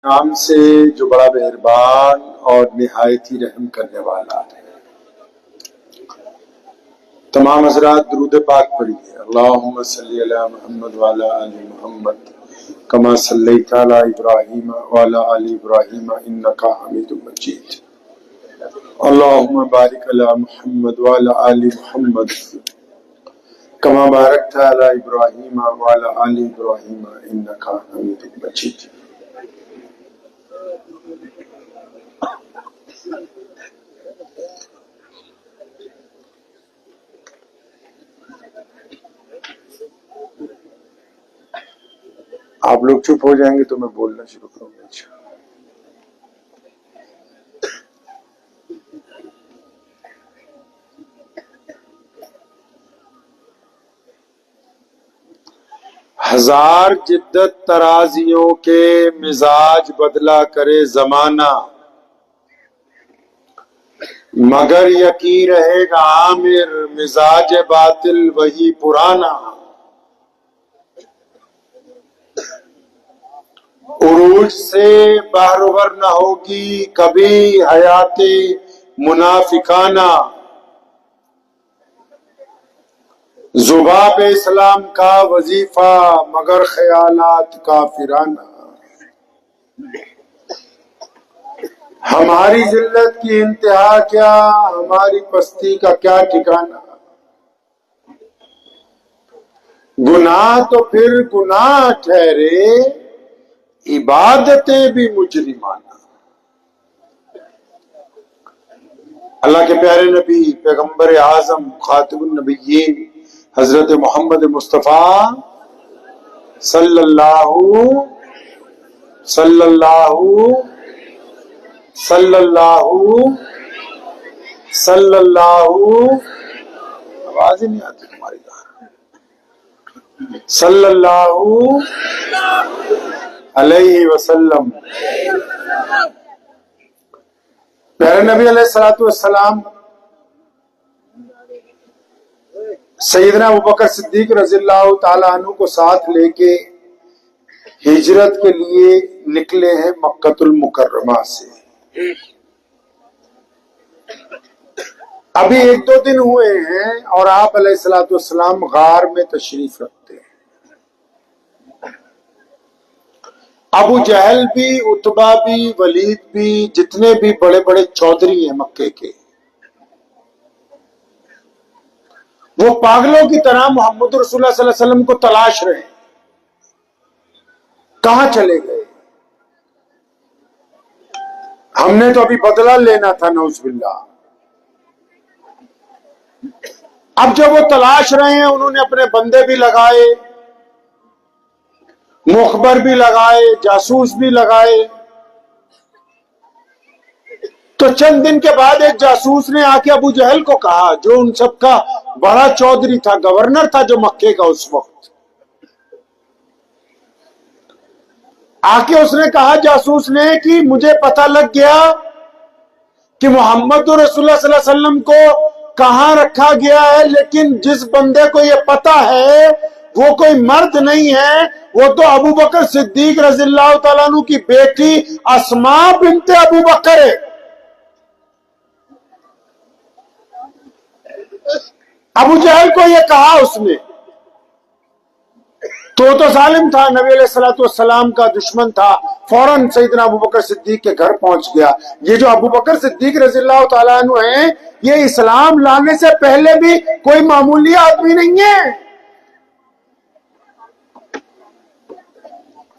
نام سے جو بڑا مہربان اور نہایت ہی رحم کرنے والا ہے۔ تمام حضرات درود پاک پڑھیے۔ اللہم صلی علی محمد وعلی آل محمد کما صلیت علی ابراہیم وعلی آل ابراہیم انک حمید مجید۔ اللہم بارک علی محمد وعلی آل محمد کما بارکت علی ابراہیم وعلی آل ابراہیم انک حمید مجید۔ آپ لوگ چپ ہو جائیں گے تو میں بولنا شروع کروں گا انشاءاللہ۔ ہزار جدت ترازیوں کے مزاج بدلا کرے زمانہ، مگر یقین رہے گا عامر مزاج باطل وہی پرانا۔ عروج سے بہرور نہ ہوگی کبھی حیات منافقانہ، ذباب اسلام کا وظیفہ مگر خیالات کافرانہ۔ ہماری ذلت کی انتہا کیا، ہماری پستی کا کیا ٹھکانہ۔ گناہ تو پھر گناہ ٹھہرے، عبادتیں بھی مجرمانہ۔ اللہ کے پیارے نبی پیغمبر اعظم خاتم النبیین حضرت محمد مصطفیٰ صلی اللہ آواز ہی نہیں آتی تمہاری صلی اللہ علیہ وسلم۔ پیارے نبی علیہ الصلوۃ والسلام سیدنا ابوبکر صدیق رضی اللہ تعالیٰ عنہ کو ساتھ لے کے ہجرت کے لیے نکلے ہیں مکۃ المکرمہ سے۔ ابھی ایک دو دن ہوئے ہیں اور آپ علیہ الصلوۃ والسلام غار میں تشریف رکھتے ہیں۔ ابو جہل بھی، عتبہ بھی، ولید بھی، جتنے بھی بڑے بڑے چودھری ہیں مکے کے، وہ پاگلوں کی طرح محمد رسول اللہ صلی اللہ علیہ وسلم کو تلاش رہے ہیں، کہاں چلے گئے؟ ہم نے تو ابھی بدلہ لینا تھا نعوذ باللہ۔ اب جب وہ تلاش رہے ہیں، انہوں نے اپنے بندے بھی لگائے، مخبر بھی لگائے، جاسوس بھی لگائے۔ تو چند دن کے بعد ایک جاسوس نے آ کے ابو جہل کو کہا، جو ان سب کا بڑا چودھری تھا، گورنر تھا جو مکے کا اس وقت، آ کے اس نے کہا جاسوس نے کہ مجھے پتہ لگ گیا کہ محمد رسول اللہ صلی اللہ علیہ وسلم کو کہاں رکھا گیا ہے، لیکن جس بندے کو یہ پتہ ہے وہ کوئی مرد نہیں ہے، وہ تو ابو بکر صدیق رضی اللہ تعالیٰ عنہ کی بیٹی اسماء بنت ابو بکر ہے۔ ابو جہل کو یہ کہا اس نے، تو ظالم تھا، نبی علیہ الصلوۃ والسلام کا دشمن تھا، فوراً سیدنا ابو بکر صدیق کے گھر پہنچ گیا۔ یہ جو ابو بکر صدیق رضی اللہ تعالیٰ عنہ ہیں، یہ اسلام لانے سے پہلے بھی کوئی معمولی آدمی نہیں ہے،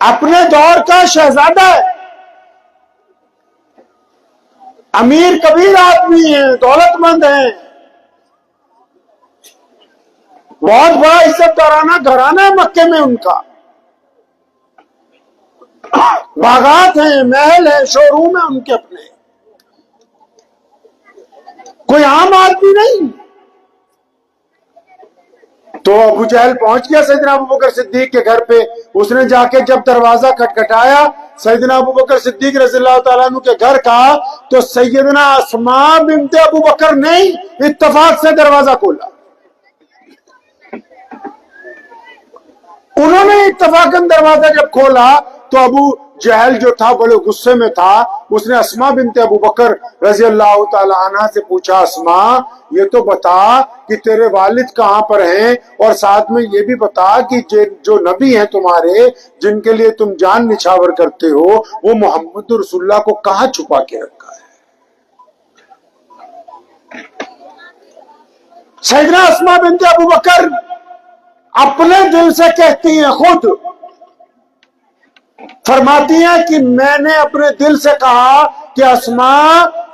اپنے دور کا شہزادہ ہے، امیر کبیر آدمی ہیں، دولت مند ہیں، بہت بڑا عزت دارانہ گھرانہ ہے مکے میں ان کا، باغات ہیں، محل ہیں، شو روم ہیں ان کے اپنے، کوئی عام آدمی نہیں۔ تو ابو جہل پہنچ گیا سیدنا ابو بکر صدیق کے گھر پہ۔ اس نے جا کے جب دروازہ کھٹکھٹایا سیدنا ابو بکر صدیق رضی اللہ تعالیٰ عنہ کے گھر کا، تو سیدنا اسماء بنت ابو بکر نے اتفاق سے دروازہ کھولا۔ انہوں نے اتفاقاً دروازہ جب کھولا تو ابو جہل جو تھا بڑے غصے میں تھا، اس نے اسما بنت ابو بکر رضی اللہ تعالی عنہ سے پوچھا، اسما یہ تو بتا کہ تیرے والد کہاں پر ہیں، اور ساتھ میں یہ بھی بتا کہ جو نبی ہیں تمہارے جن کے لیے تم جان نچھاور کرتے ہو، وہ محمد رسول اللہ کو کہاں چھپا کے رکھا ہے؟ سیدنا اسما بنت ابو بکر اپنے دل سے کہتی ہیں، خود فرماتی ہیں کہ میں نے اپنے دل سے کہا کہ اسما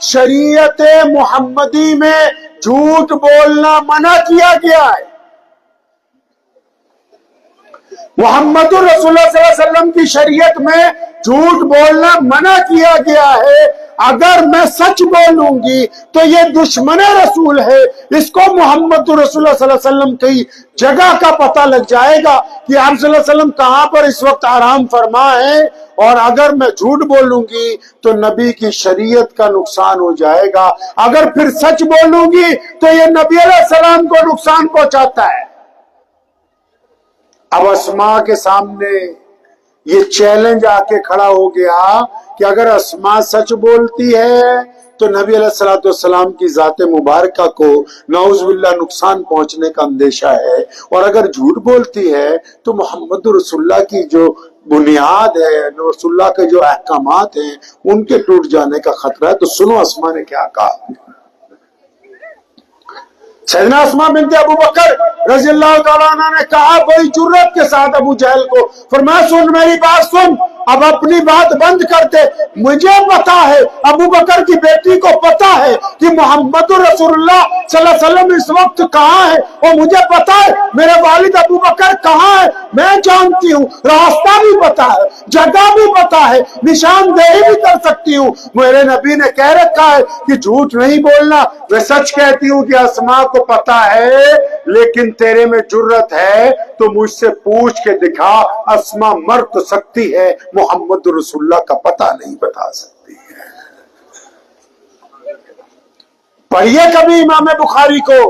شریعت محمدی میں جھوٹ بولنا منع کیا گیا ہے، محمد رسول اللہ صلی اللہ علیہ وسلم کی شریعت میں جھوٹ بولنا منع کیا گیا ہے، اگر میں سچ بولوں گی تو یہ دشمن رسول ہے، اس کو محمد رسول اللہ صلی اللہ علیہ وسلم کی جگہ کا پتہ لگ جائے گا کہ آپ صلی اللہ علیہ وسلم کہاں پر اس وقت آرام فرما ہے، اور اگر میں جھوٹ بولوں گی تو نبی کی شریعت کا نقصان ہو جائے گا، اگر پھر سچ بولوں گی تو یہ نبی علیہ السلام کو نقصان پہنچاتا ہے۔ اب اسما کے سامنے یہ چیلنج آ کے کھڑا ہو گیا کہ اگر اسما سچ بولتی ہے تو نبی علیہ السلام کی ذات مبارکہ کو نعوذ باللہ نقصان پہنچنے کا اندیشہ ہے، اور اگر جھوٹ بولتی ہے تو محمد رسول اللہ کی جو بنیاد ہے، رسول اللہ کے جو احکامات ہیں ان کے ٹوٹ جانے کا خطرہ ہے۔ تو سنو اسما نے کیا کہا۔ سیدنا اسما بنت ابو بکر رضی اللہ تعالیٰ عنہ نے کہا بڑی جرت کے ساتھ ابو جہل کو، فرمایا سن میری بات سن، اب اپنی بات بند کرتے، مجھے پتا ہے، ابو بکر کی بیٹی کو پتا ہے کہ محمد رسول اللہ صلی اللہ علیہ وسلم اس وقت کہاں ہے، اور مجھے پتا ہے میرے والد ابو بکر کہاں ہے، میں جانتی ہوں، راستہ بھی پتا ہے، جگہ بھی پتا ہے، نشاندہی بھی کر سکتی ہوں، میرے نبی نے کہہ رکھا ہے کہ جھوٹ نہیں بولنا، میں سچ کہتی ہوں کہ اسما کو پتا ہے، لیکن تیرے میں جرت ہے تو مجھ سے پوچھ کے دکھا، اسما مر تو سکتی ہے، محمد رسول اللہ کا پتہ نہیں بتا سکتی ہے۔ پڑھیے کبھی امام بخاری کو،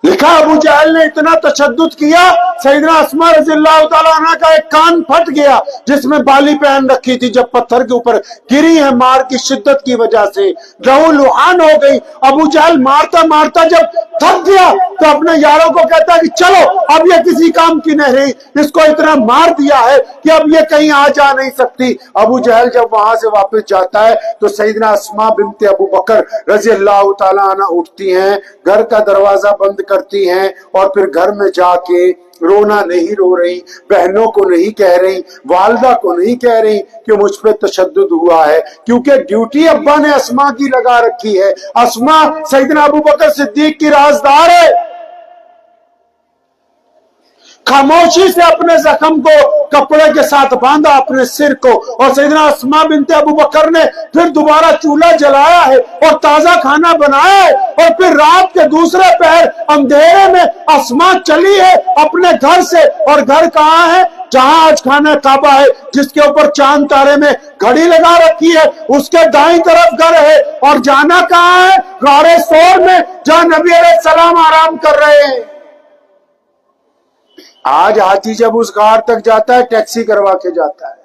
لکھا ابو جہل نے اتنا تشدد کیا، سیدنا اسما رضی اللہ تعالیٰ عنہ کا ایک کان پھٹ گیا جس میں بالی پہن رکھی تھی، جب پتھر کے اوپر گری ہے مار کی شدت کی وجہ سے لہو لہان ہو گئی۔ ابو جہل مارتا مارتا جب تھک گیا تو اپنے یاروں کو کہتا کہ چلو اب یہ کسی کام کی نہیں رہی، اس کو اتنا مار دیا ہے کہ اب یہ کہیں آ جا نہیں سکتی۔ ابو جہل جب وہاں سے واپس جاتا ہے تو سیدنا اسما بنت ابو بکر رضی اللہ تعالیٰ عنہ اٹھتی ہیں، گھر کا دروازہ بند کرتی ہیں، اور پھر گھر میں جا کے رونا نہیں رو رہی، بہنوں کو نہیں کہہ رہی، والدہ کو نہیں کہہ رہی کہ مجھ پہ تشدد ہوا ہے، کیونکہ ڈیوٹی ابا نے اسما کی لگا رکھی ہے۔ اسما سیدنا ابو بکر صدیق کی رازدار ہے، خاموشی سے اپنے زخم کو کپڑے کے ساتھ باندھا اپنے سر کو، اور سیدنا اسما بنت ابو بکر نے پھر دوبارہ چولہا جلایا ہے اور تازہ کھانا بنایا ہے، اور پھر رات کے دوسرے پہر اندھیرے میں اسما چلی ہے اپنے گھر سے، اور گھر کہاں ہے؟ جہاں آج خانہ کعبہ ہے، جس کے اوپر چاند تارے میں گھڑی لگا رکھی ہے، اس کے دائیں طرف گھر ہے، اور جانا کہاں ہے؟ غار ثور میں، جہاں نبی علیہ السلام آرام کر رہے ہیں۔ آج حاجی جب اس غار تک جاتا ہے ٹیکسی کروا کے جاتا ہے،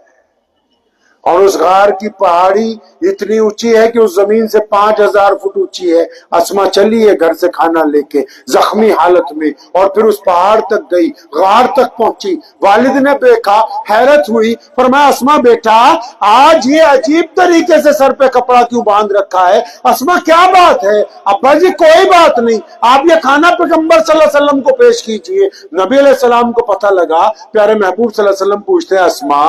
اور اس غار کی پہاڑی اتنی اونچی ہے کہ اس زمین سے 5000 فٹ اونچی ہے۔ اسما چلی ہے گھر سے کھانا لے کے زخمی حالت میں، اور پھر اس پہاڑ تک گئی، غار تک پہنچی، والد نے دیکھا، حیرت ہوئی، فرمایا اسما بیٹا آج یہ عجیب طریقے سے سر پہ کپڑا کیوں باندھ رکھا ہے؟ اسما کیا بات ہے؟ ابا جی کوئی بات نہیں، آپ یہ کھانا پیغمبر صلی اللہ علیہ وسلم کو پیش کیجئے۔ نبی علیہ السلام کو پتہ لگا، پیارے محبوب صلی اللہ علیہ وسلم پوچھتے ہیں اسما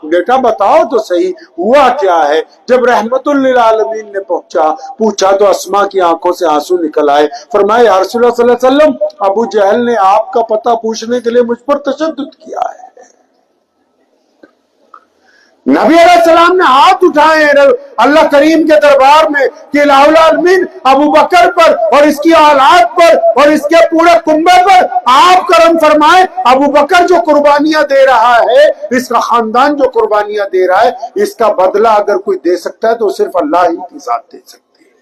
بیٹا بتاؤ تو صحیح ہوا کیا ہے؟ جب رحمت للعالمین نے پوچھا تو اسما کی آنکھوں سے آنسو نکل آئے، فرمایا یا رسول اللہ صلی اللہ علیہ وسلم ابو جہل نے آپ کا پتہ پوچھنے کے لیے مجھ پر تشدد کیا ہے۔ نبی علیہ السلام نے ہاتھ اٹھائے اللہ کریم کے دربار میں کہ الہ العالمین ابو بکر پر اور اس کی اولاد پر اور اس کے پورے کنبے پر آپ کرم فرمائے، ابو بکر جو قربانیاں دے رہا ہے، اس کا خاندان جو قربانیاں دے رہا ہے، اس کا بدلہ اگر کوئی دے سکتا ہے تو صرف اللہ ہی کی ذات دے سکتی ہے۔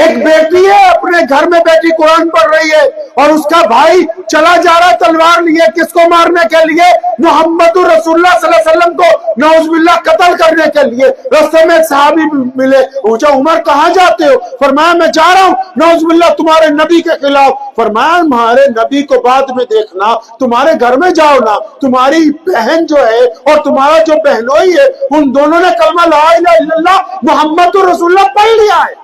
ایک بیٹی ہے اپنے گھر میں بیٹی قرآن پڑھ رہی ہے اور اس کا بھائی چلا جا رہا تلوار لیے کس کو مارنے کے لیے؟ محمد رسول اللہ صلی اللہ علیہ وسلم کو نعوذ باللہ قتل کرنے کے لیے۔ راستے میں ایک صحابی ملے، پوچھا عمر کہاں جاتے ہو؟ فرمایا میں جا رہا ہوں نعوذ باللہ تمہارے نبی کے خلاف۔ فرمایا ہمارے نبی کو بعد میں دیکھنا، تمہارے گھر میں جاؤ نا، تمہاری بہن جو ہے اور تمہارا جو بہنوئی ہے ان دونوں نے کلمہ لا الہ الا اللہ محمد رسول اللہ پڑھ لیا ہے۔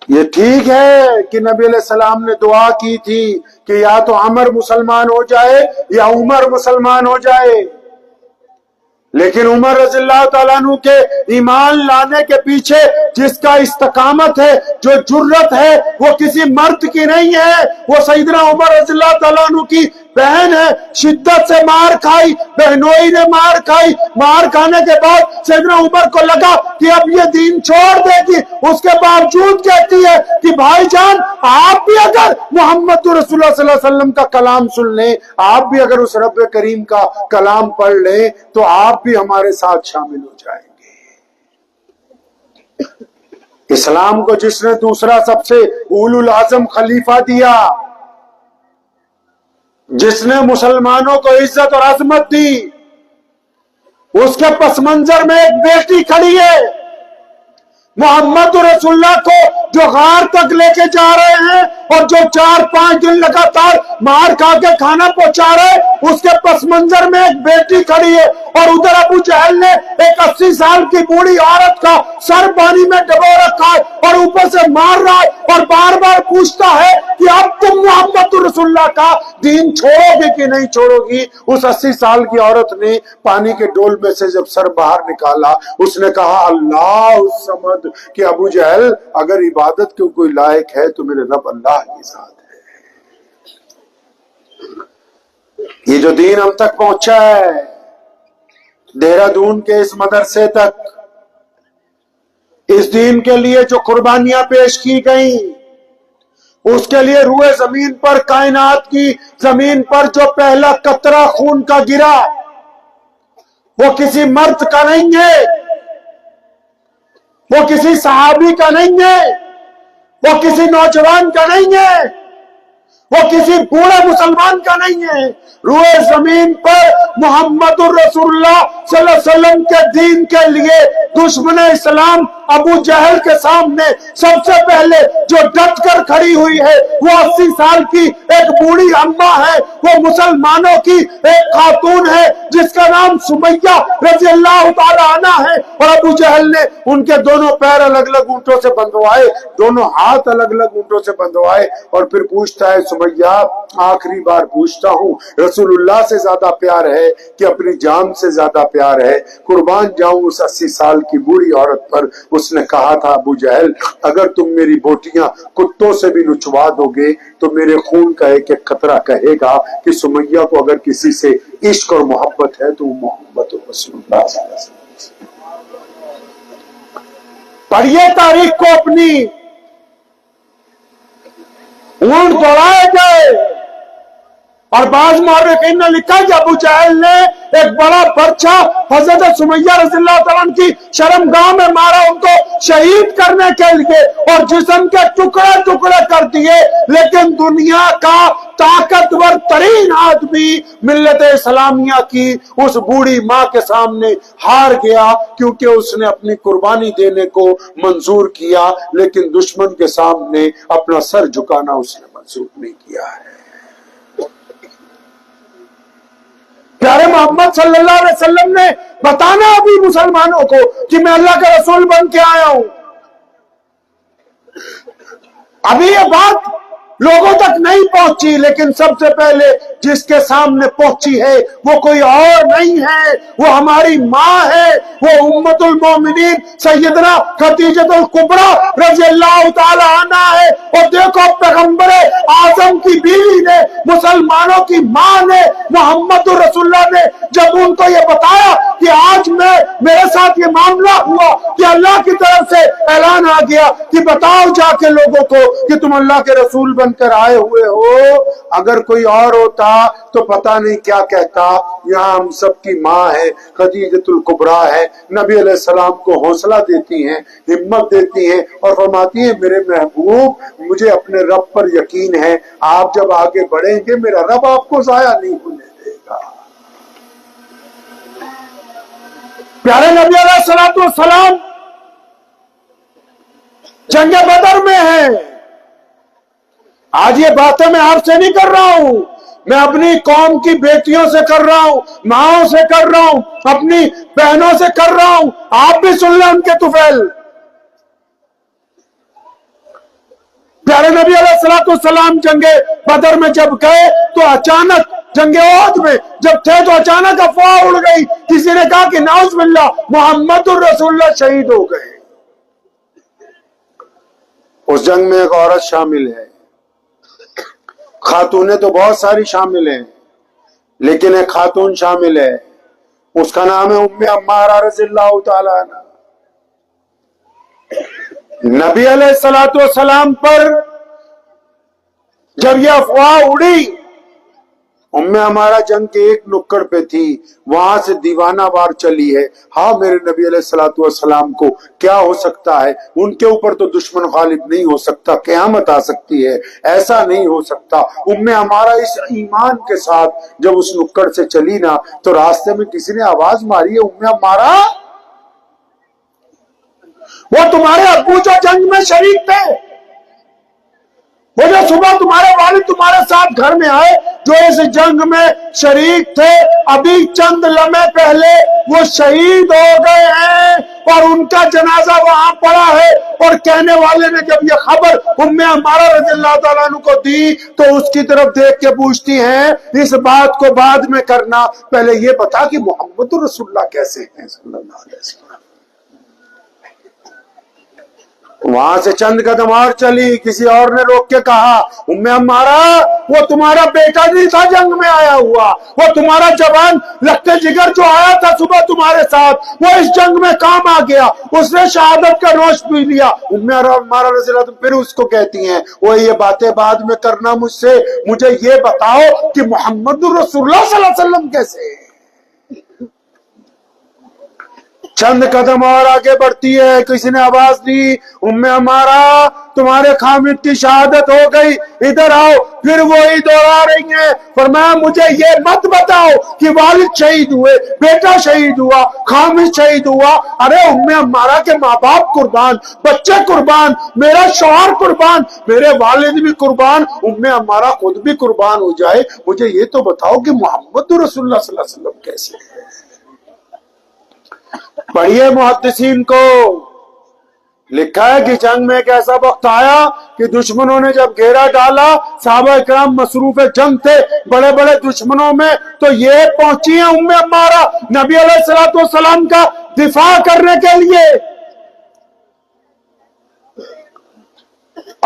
یہ ٹھیک ہے کہ نبی علیہ السلام نے دعا کی تھی کہ یا تو عمر مسلمان ہو جائے یا عمر مسلمان ہو جائے، لیکن عمر رضی اللہ تعالیٰ عنہ کے ایمان لانے کے پیچھے جس کا استقامت ہے، جو جرت ہے، وہ کسی مرد کی نہیں ہے، وہ سیدنا عمر رضی اللہ تعالیٰ عنہ کی بہن ہے۔ شدت سے مار کھائی، بہنوئی نے مار کھائی، مار کھانے کے بعد سیدنا عمر کو لگا کہ اب یہ دین چھوڑ دے گی، اس کے باوجود کہتی ہے کہ بھائی جان آپ بھی اگر محمد رسول اللہ صلی اللہ علیہ وسلم کا کلام سن لیں، آپ بھی اگر اس رب کریم کا کلام پڑھ لیں تو آپ بھی ہمارے ساتھ شامل ہو جائیں گے۔ اسلام کو جس نے دوسرا سب سے اولو العزم خلیفہ دیا، جس نے مسلمانوں کو عزت اور عظمت دی، اس کے پس منظر میں ایک بیٹی کھڑی ہے۔ محمد رسول اللہ کو جو غار تک لے کے جا رہے ہیں اور جو 4-5 دن لگاتار مار کھا کے کھانا پہنچا رہے، اس کے پس منظر میں ایک بیٹی کھڑی ہے، اور ادھر ابو جہل نے ایک 80 سال کی بوڑھی عورت کا سر پانی میں ڈبو رکھا ہے اور اوپر سے مار رہا ہے اور بار بار پوچھتا ہے کہ اب تم محمد رسول اللہ کا دین چھوڑو گے کہ نہیں چھوڑو گی؟ اس 80 سال کی عورت نے پانی کے ڈول میں سے جب سر باہر نکالا، اس نے کہا اللہ الصمد، کہ ابو جہل اگر عبادت کے کوئی لائق ہے تو میرے رب اللہ کی ذات ہے۔ یہ جو دین ہم تک پہنچا ہے، دہرادون کے اس مدرسے تک، اس دین کے لیے جو قربانیاں پیش کی گئیں، اس کے لیے روئے زمین پر، کائنات کی زمین پر جو پہلا قطرہ خون کا گرا، وہ کسی مرد کا نہیں ہے، وہ کسی صحابی کا نہیں ہے، وہ کسی نوجوان کا نہیں ہے، وہ کسی بوڑھے مسلمان کا نہیں ہے۔ روئے زمین پر محمد الرسول اللہ صلی اللہ علیہ وسلم کے دین کے لیے دشمن اسلام ابو جہل کے سامنے سب سے پہلے جو ڈٹ کر کھڑی ہوئی ہے وہ 80 سال کی ایک بوڑھی اماں ہے، وہ مسلمانوں کی ایک خاتون ہے جس کا نام سمیہ رضی اللہ تعالی عنہ ہے، اور ابو جہل نے ان کے دونوں پیر الگ الگ اونٹوں سے بندھوائے، دونوں ہاتھ الگ الگ اونٹوں سے بندھوائے، اور پھر پوچھتا ہے سمیہ آخری بار پوچھتا ہوں، رسول اللہ سے زیادہ پیار ہے کہ اپنی جان سے زیادہ پیار ہے؟ قربان جاؤں اس 80 سال کی بوڑھی عورت پر۔ اس نے کہا تھا ابو جہل اگر تم میری بوٹیاں کتوں سے بھی نچوا دو گے تو میرے خون کا ایک ایک قطرہ کہے گا کہ سمیہ کو اگر کسی سے عشق اور محبت ہے تو وہ محمد رسول اللہ صلی اللہ علیہ وسلم۔ پڑھیے تاریخ کو اپنی، اونٹ دوڑائے گئے، اور بعض مورخین نے لکھا کہ ابو جہل نے ایک بڑا پرچہ حضرت سمیہ رضی اللہ تعالیٰ عنہ کی شرمگاہ میں مارا ان کو شہید کرنے کے لیے، اور جسم کے ٹکڑے ٹکڑے کر دیے، لیکن دنیا کا طاقتور ترین آدمی ملت اسلامیہ کی اس بوڑھی ماں کے سامنے ہار گیا، کیونکہ اس نے اپنی قربانی دینے کو منظور کیا، لیکن دشمن کے سامنے اپنا سر جھکانا اس نے منظور نہیں کیا ہے۔ پیارے محمد صلی اللہ علیہ وسلم نے بتانا ابھی مسلمانوں کو کہ میں اللہ کا رسول بن کے آیا ہوں۔ ابھی یہ بات لوگوں تک نہیں پہنچی، لیکن سب سے پہلے جس کے سامنے پہنچی ہے وہ کوئی اور نہیں ہے، وہ ہماری ماں ہے، وہ امت المومنین سیدنا خدیجۃ الکبریٰ رضی اللہ تعالی عنہا ہے۔ اور دیکھو پیغمبر اعظم کی بیوی نے، مسلمانوں کی ماں نے، محمد رسول اللہ نے جب ان کو یہ بتایا کہ آج میرے ساتھ یہ معاملہ ہوا کہ اللہ کی طرف سے اعلان آ گیا کہ بتاؤ جا کے لوگوں کو کہ تم اللہ کے رسول بن کر آئے ہوئے ہو، اگر کوئی اور ہوتا ہوتا تو پتہ نہیں کیا کہتا۔ یہاں ہم سب کی ماں ہے، خدیجۃ الکبریٰ ہے، نبی علیہ السلام کو حوصلہ دیتی ہیں، ہمت دیتی ہیں اور فرماتی ہیں میرے محبوب مجھے اپنے رب پر یقین ہے، آپ جب آگے بڑھیں گے میرا رب آپ کو ضائع نہیں ہونے دے گا۔ پیارے نبی علیہ السلام جنگ بدر میں ہیں۔ آج یہ باتیں میں آپ سے نہیں کر رہا ہوں، میں اپنی قوم کی بیٹیوں سے کر رہا ہوں، ماؤں سے کر رہا ہوں، اپنی بہنوں سے کر رہا ہوں، آپ بھی سن لیں ان کے طفیل۔ پیارے نبی علیہ السلام جنگ بدر میں جب گئے تو اچانک جنگ احد میں جب تھے تو اچانک افواہ اڑ گئی، کسی نے کہا کہ نعوذ باللہ محمد الرسول اللہ شہید ہو گئے۔ اس جنگ میں ایک عورت شامل ہے، خاتونیں تو بہت ساری شامل ہیں لیکن ایک خاتون شامل ہے، اس کا نام ہے ام عمارہ رضی اللہ تعالی عنہ۔ نبی علیہ السلام پر جب یہ افواہ اڑی، ام عمارہ جنگ کے ایک نکڑ پہ تھی، وہاں سے دیوانہ وار چلی ہے، ہاں میرے نبی علیہ السلام کو کیا ہو سکتا ہے، ان کے اوپر تو دشمن غالب نہیں ہو سکتا، قیامت آ سکتی ہے، ایسا نہیں ہو سکتا۔ ام عمارہ اس ایمان کے ساتھ جب اس نکڑ سے چلی نا تو راستے میں کسی نے آواز ماری ہے ام عمارہ وہ تمہارے ابو جو جنگ میں شریک تھے، وہ جو صبح تمہارے والد تمہارے ساتھ گھر میں آئے، جو اس جنگ میں شریک تھے، ابھی چند لمحے پہلے وہ شہید ہو گئے ہیں اور ان کا جنازہ وہاں پڑا ہے۔ اور کہنے والے نے جب یہ خبر ام عمارہ رضی اللہ تعالیٰ عنہ کو دی تو اس کی طرف دیکھ کے پوچھتی ہیں اس بات کو بعد میں کرنا، پہلے یہ بتا کہ محمد رسول اللہ کیسے ہیں صلی اللہ علیہ وسلم۔ وہاں سے چند قدم اور چلی، کسی اور نے روک کے کہا ام عمارہ وہ تمہارا بیٹا نہیں تھا جنگ میں آیا ہوا، وہ تمہارا جوان لخت جگر جو آیا تھا صبح تمہارے ساتھ، وہ اس جنگ میں کام آ گیا، اس نے شہادت کا نوش پی لیا۔ ام عمارہ رضی اللہ عنہ پھر اس کو کہتی ہیں وہ یہ باتیں بعد میں کرنا مجھ سے، مجھے یہ بتاؤ کہ محمد رسول اللہ صلی اللہ علیہ وسلم کیسے ہیں۔ چند قدم اور آگے بڑھتی ہے، کسی نے آواز دی ام عمارہ تمہارے خامد کی شہادت ہو گئی، ادھر آؤ۔ پھر وہی دوہرا رہی ہیں، فرمایا مجھے یہ مت بتاؤ کہ والد شہید ہوئے، بیٹا شہید ہوا، خامد شہید ہوا۔ ارے ام عمارہ کے ماں باپ قربان، بچے قربان، میرا شوہر قربان، میرے والد بھی قربان، ام عمارہ خود بھی قربان ہو جائے، مجھے یہ تو بتاؤ کہ محمد رسول اللہ صلی اللہ علیہ وسلم کیسے ہیں۔ پڑھیے محدثین کو لکھا ہے کہ جنگ میں ایک ایسا وقت آیا کہ دشمنوں نے جب گھیرا ڈالا، صحابہ کرام مصروف جنگ تھے بڑے بڑے دشمنوں میں، تو یہ پہنچی ہیں ام عمارہ نبی علیہ السلام کا دفاع کرنے کے لیے،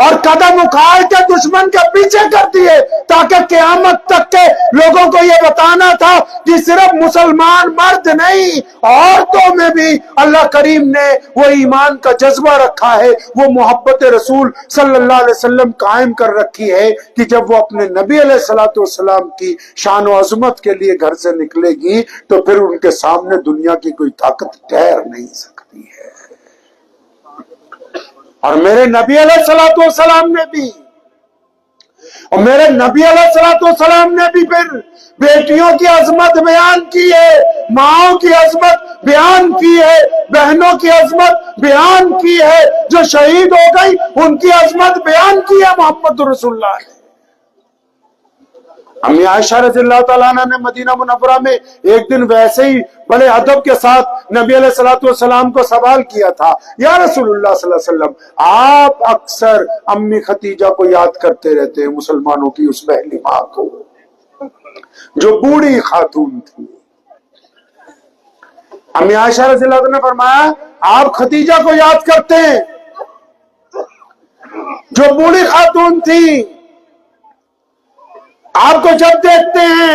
اور قدم اکھاڑ کے دشمن کے پیچھے کرتی ہے تاکہ قیامت تک کے لوگوں کو یہ بتانا تھا کہ صرف مسلمان مرد نہیں، عورتوں میں بھی اللہ کریم نے وہ ایمان کا جذبہ رکھا ہے، وہ محبت رسول صلی اللہ علیہ وسلم قائم کر رکھی ہے کہ جب وہ اپنے نبی علیہ السلام کی شان و عظمت کے لیے گھر سے نکلے گی تو پھر ان کے سامنے دنیا کی کوئی طاقت ٹھہر نہیں سکتی ہے۔ اور میرے نبی علیہ السلام نے بھی، اور میرے نبی علیہ السلام نے بھی پھر بیٹیوں کی عظمت بیان کی ہے، ماؤں کی عظمت بیان کی ہے، بہنوں کی عظمت بیان کی ہے، جو شہید ہو گئی ان کی عظمت بیان کی ہے محمد رسول اللہ نے۔ امی عائشہ رضی اللہ تعالیٰ عنہ نے مدینہ منورہ میں ایک دن ویسے ہی بڑے ادب کے ساتھ نبی علیہ السلام کو سوال کیا تھا، یا رسول اللہ صلی اللہ علیہ وسلم آپ اکثر امی خدیجہ کو یاد کرتے رہتے ہیں، مسلمانوں کی اس پہلی ماں کو جو بوڑھی خاتون تھی۔ امی عائشہ رضی اللہ عنہ نے فرمایا آپ خدیجہ کو یاد کرتے ہیں جو بوڑھی خاتون تھی، آپ کو جب دیکھتے ہیں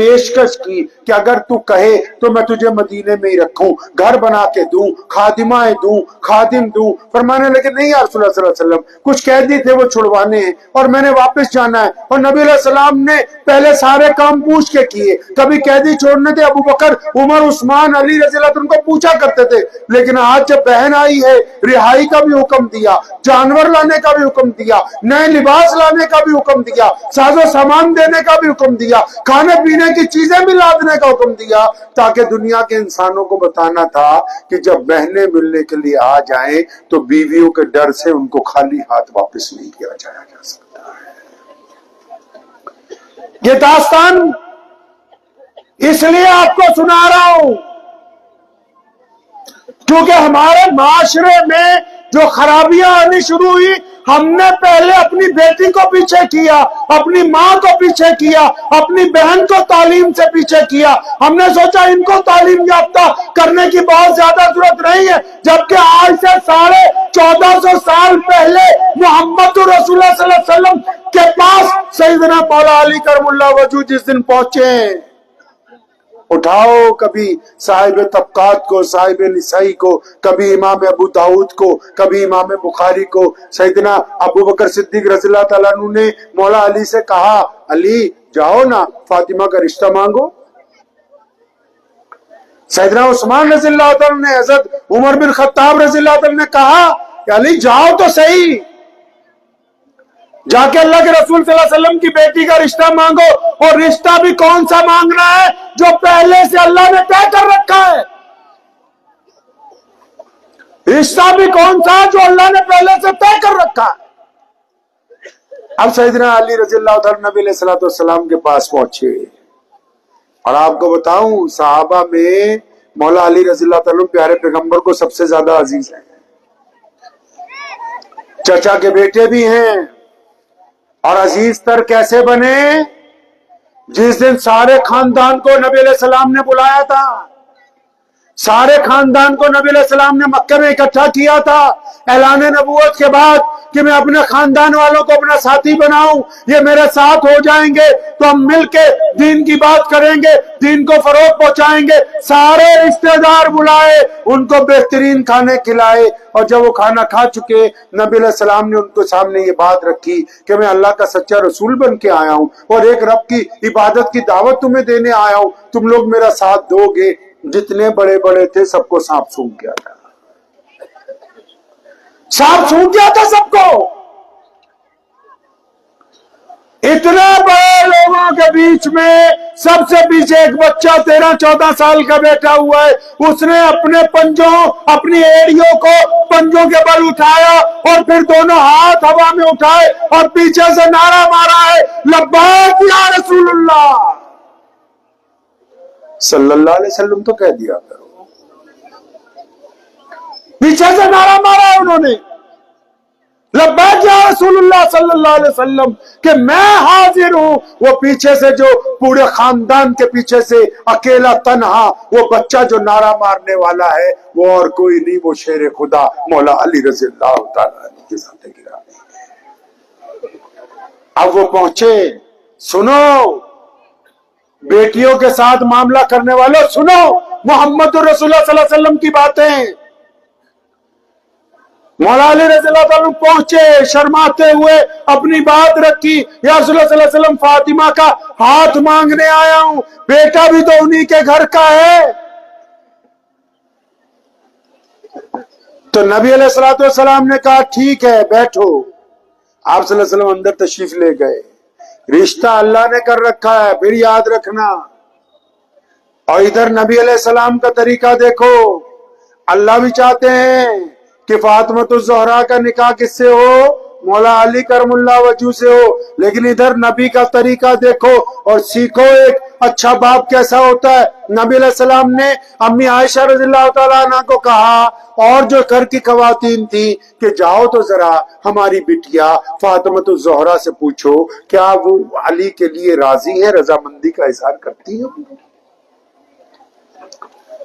پیشکش کی کہ اگر تو کہے تو میں تجھے مدینے میں ہی رکھوں، گھر بنا کے دوں، خادمائیں دوں، خادم دوں۔ فرمانے لگے نہیں یا رسول اللہ صلی اللہ علیہ وسلم، کچھ قیدی تھے وہ چھڑوانے ہیں اور میں نے واپس جانا ہے۔ اور نبی علیہ السلام نے پہلے سارے کام پوچھ کے کیے، کبھی قیدی چھوڑنے تھے ابو بکر، عمر، عثمان، علی رضی اللہ عنہ کو پوچھا کرتے تھے، لیکن آج جب بہن آئی ہے رہائی کا بھی حکم دیا، جانور لانے کا بھی حکم دیا، نئے لباس لانے کا بھی حکم دیا، ساز و سامان دینے کا بھی حکم دیا، کھانے پینے کی چیزیں بھی لادنے کا حکم دیا، تاکہ دنیا کے انسانوں کو بتانا تھا کہ جب بہنیں ملنے کے لیے آ جائیں تو بیویوں کے ڈر سے ان کو خالی ہاتھ واپس نہیں کیا جایا جا سکتا ہے۔ یہ داستان اس لیے آپ کو سنا رہا ہوں کیونکہ ہمارے معاشرے میں جو خرابیاں آنی شروع ہوئی، ہم نے پہلے اپنی بیٹی کو پیچھے کیا، اپنی ماں کو پیچھے کیا، اپنی بہن کو تعلیم سے پیچھے کیا۔ ہم نے سوچا ان کو تعلیم یافتہ کرنے کی بہت زیادہ ضرورت نہیں ہے، جبکہ آج سے 1450 سال پہلے محمد رسول اللہ صلی اللہ علیہ وسلم کے پاس سیدنا مولا علی کرم اللہ وجہ جس دن پہنچے، اٹھاؤ کبھی صاحب طبقات کو، صاحب نسائی کو، کبھی امام ابو داؤد کو، کبھی امام بخاری کو۔ سیدنا ابو بکر صدیق رضی اللہ تعالیٰ عنہ نے مولا علی سے کہا، علی جاؤ نا فاطمہ کا رشتہ مانگو۔ سیدنا عثمان رضی اللہ تعالیٰ نے حضرت عمر بن خطاب رضی اللہ تعالیٰ نے کہا کہ علی جاؤ تو صحیح، جا کے اللہ کے رسول صلی اللہ علیہ وسلم کی بیٹی کا رشتہ مانگو، اور رشتہ بھی کون سا مانگنا ہے؟ جو پہلے سے اللہ نے طے کر رکھا ہے۔ رشتہ بھی کون سا جو اللہ نے پہلے سے طے کر رکھا ہے۔ اب سیدنا علی رضی اللہ تعالیٰ نبی علیہ الصلوۃ والسلام کے پاس پہنچے، اور آپ کو بتاؤں صحابہ میں مولا علی رضی اللہ تعالیٰ پیارے پیغمبر کو سب سے زیادہ عزیز ہیں، چچا کے بیٹے بھی ہیں، اور عزیز تر کیسے بنے؟ جس دن سارے خاندان کو نبی علیہ السلام نے بلایا تھا، سارے خاندان کو نبی علیہ السلام نے مکہ میں اکٹھا کیا تھا اعلان نبوت کے بعد کہ میں اپنے خاندان والوں کو اپنا ساتھی بناؤں، یہ میرے ساتھ ہو جائیں گے تو ہم مل کے دین کی بات کریں گے، دین کو فروغ پہنچائیں گے۔ سارے رشتہ دار بلائے، ان کو بہترین کھانے کھلائے، اور جب وہ کھانا کھا چکے نبی علیہ السلام نے ان کو سامنے یہ بات رکھی کہ میں اللہ کا سچا رسول بن کے آیا ہوں اور ایک رب کی عبادت کی دعوت تمہیں دینے آیا ہوں، تم لوگ میرا ساتھ دو گے۔ جتنے بڑے بڑے تھے سب کو سانپ سونگ گیا تھا، سانپ سونگ گیا تھا سب کو۔ اتنے بڑے لوگوں کے بیچ میں سب سے پیچھے ایک بچہ 13-14 سال کا بیٹھا ہوا ہے، اس نے اپنے پنجوں، اپنی ایڑیوں کو پنجوں کے بل اٹھایا اور پھر دونوں ہاتھ ہوا میں اٹھائے اور پیچھے سے نعرہ مارا ہے، لبیک یا رسول اللہ صلی اللہ علیہ وسلم، تو کہہ دیا کرو۔ پیچھے سے نعرہ مارا ہے انہوں نے، لبیک یا رسول اللہ صلی اللہ علیہ وسلم، کہ میں حاضر ہوں۔ وہ پیچھے سے جو پورے خاندان کے پیچھے سے اکیلا تنہا وہ بچہ جو نعرہ مارنے والا ہے وہ اور کوئی نہیں، وہ شیر خدا مولا علی رضی اللہ تعالیٰ عنہ کے ساتھ گرا۔ اب وہ پہنچے، سنو بیٹیوں کے ساتھ معاملہ کرنے والوں، سنو محمد رسول اللہ صلی اللہ علیہ وسلم کی باتیں۔ مولا علی رضی اللہ تعالیٰ پہنچے، شرماتے ہوئے اپنی بات رکھی، یا رسول اللہ صلی اللہ علیہ وسلم فاطمہ کا ہاتھ مانگنے آیا ہوں، بیٹا بھی تو انہی کے گھر کا ہے۔ تو نبی علیہ الصلوۃ والسلام نے کہا ٹھیک ہے بیٹھو۔ آپ صلی اللہ علیہ وسلم اندر تشریف لے گئے۔ رشتہ اللہ نے کر رکھا ہے، پھر یاد رکھنا۔ اور ادھر نبی علیہ السلام کا طریقہ دیکھو، اللہ بھی چاہتے ہیں کہ فاطمۃ الزہرا کا نکاح کس سے ہو؟ مولا علی کرم اللہ وجہ سے ہو، لیکن ادھر نبی کا طریقہ دیکھو اور سیکھو ایک اچھا باپ کیسا ہوتا ہے۔ نبی علیہ السلام نے امی عائشہ رضی اللہ تعالیٰ عنہ کو کہا اور جو گھر کی خواتین تھی کہ جاؤ تو ذرا ہماری بٹیا فاطمۃ الزہرا سے پوچھو کیا وہ علی کے لیے راضی ہے، رضامندی کا اظہار کرتی ہے۔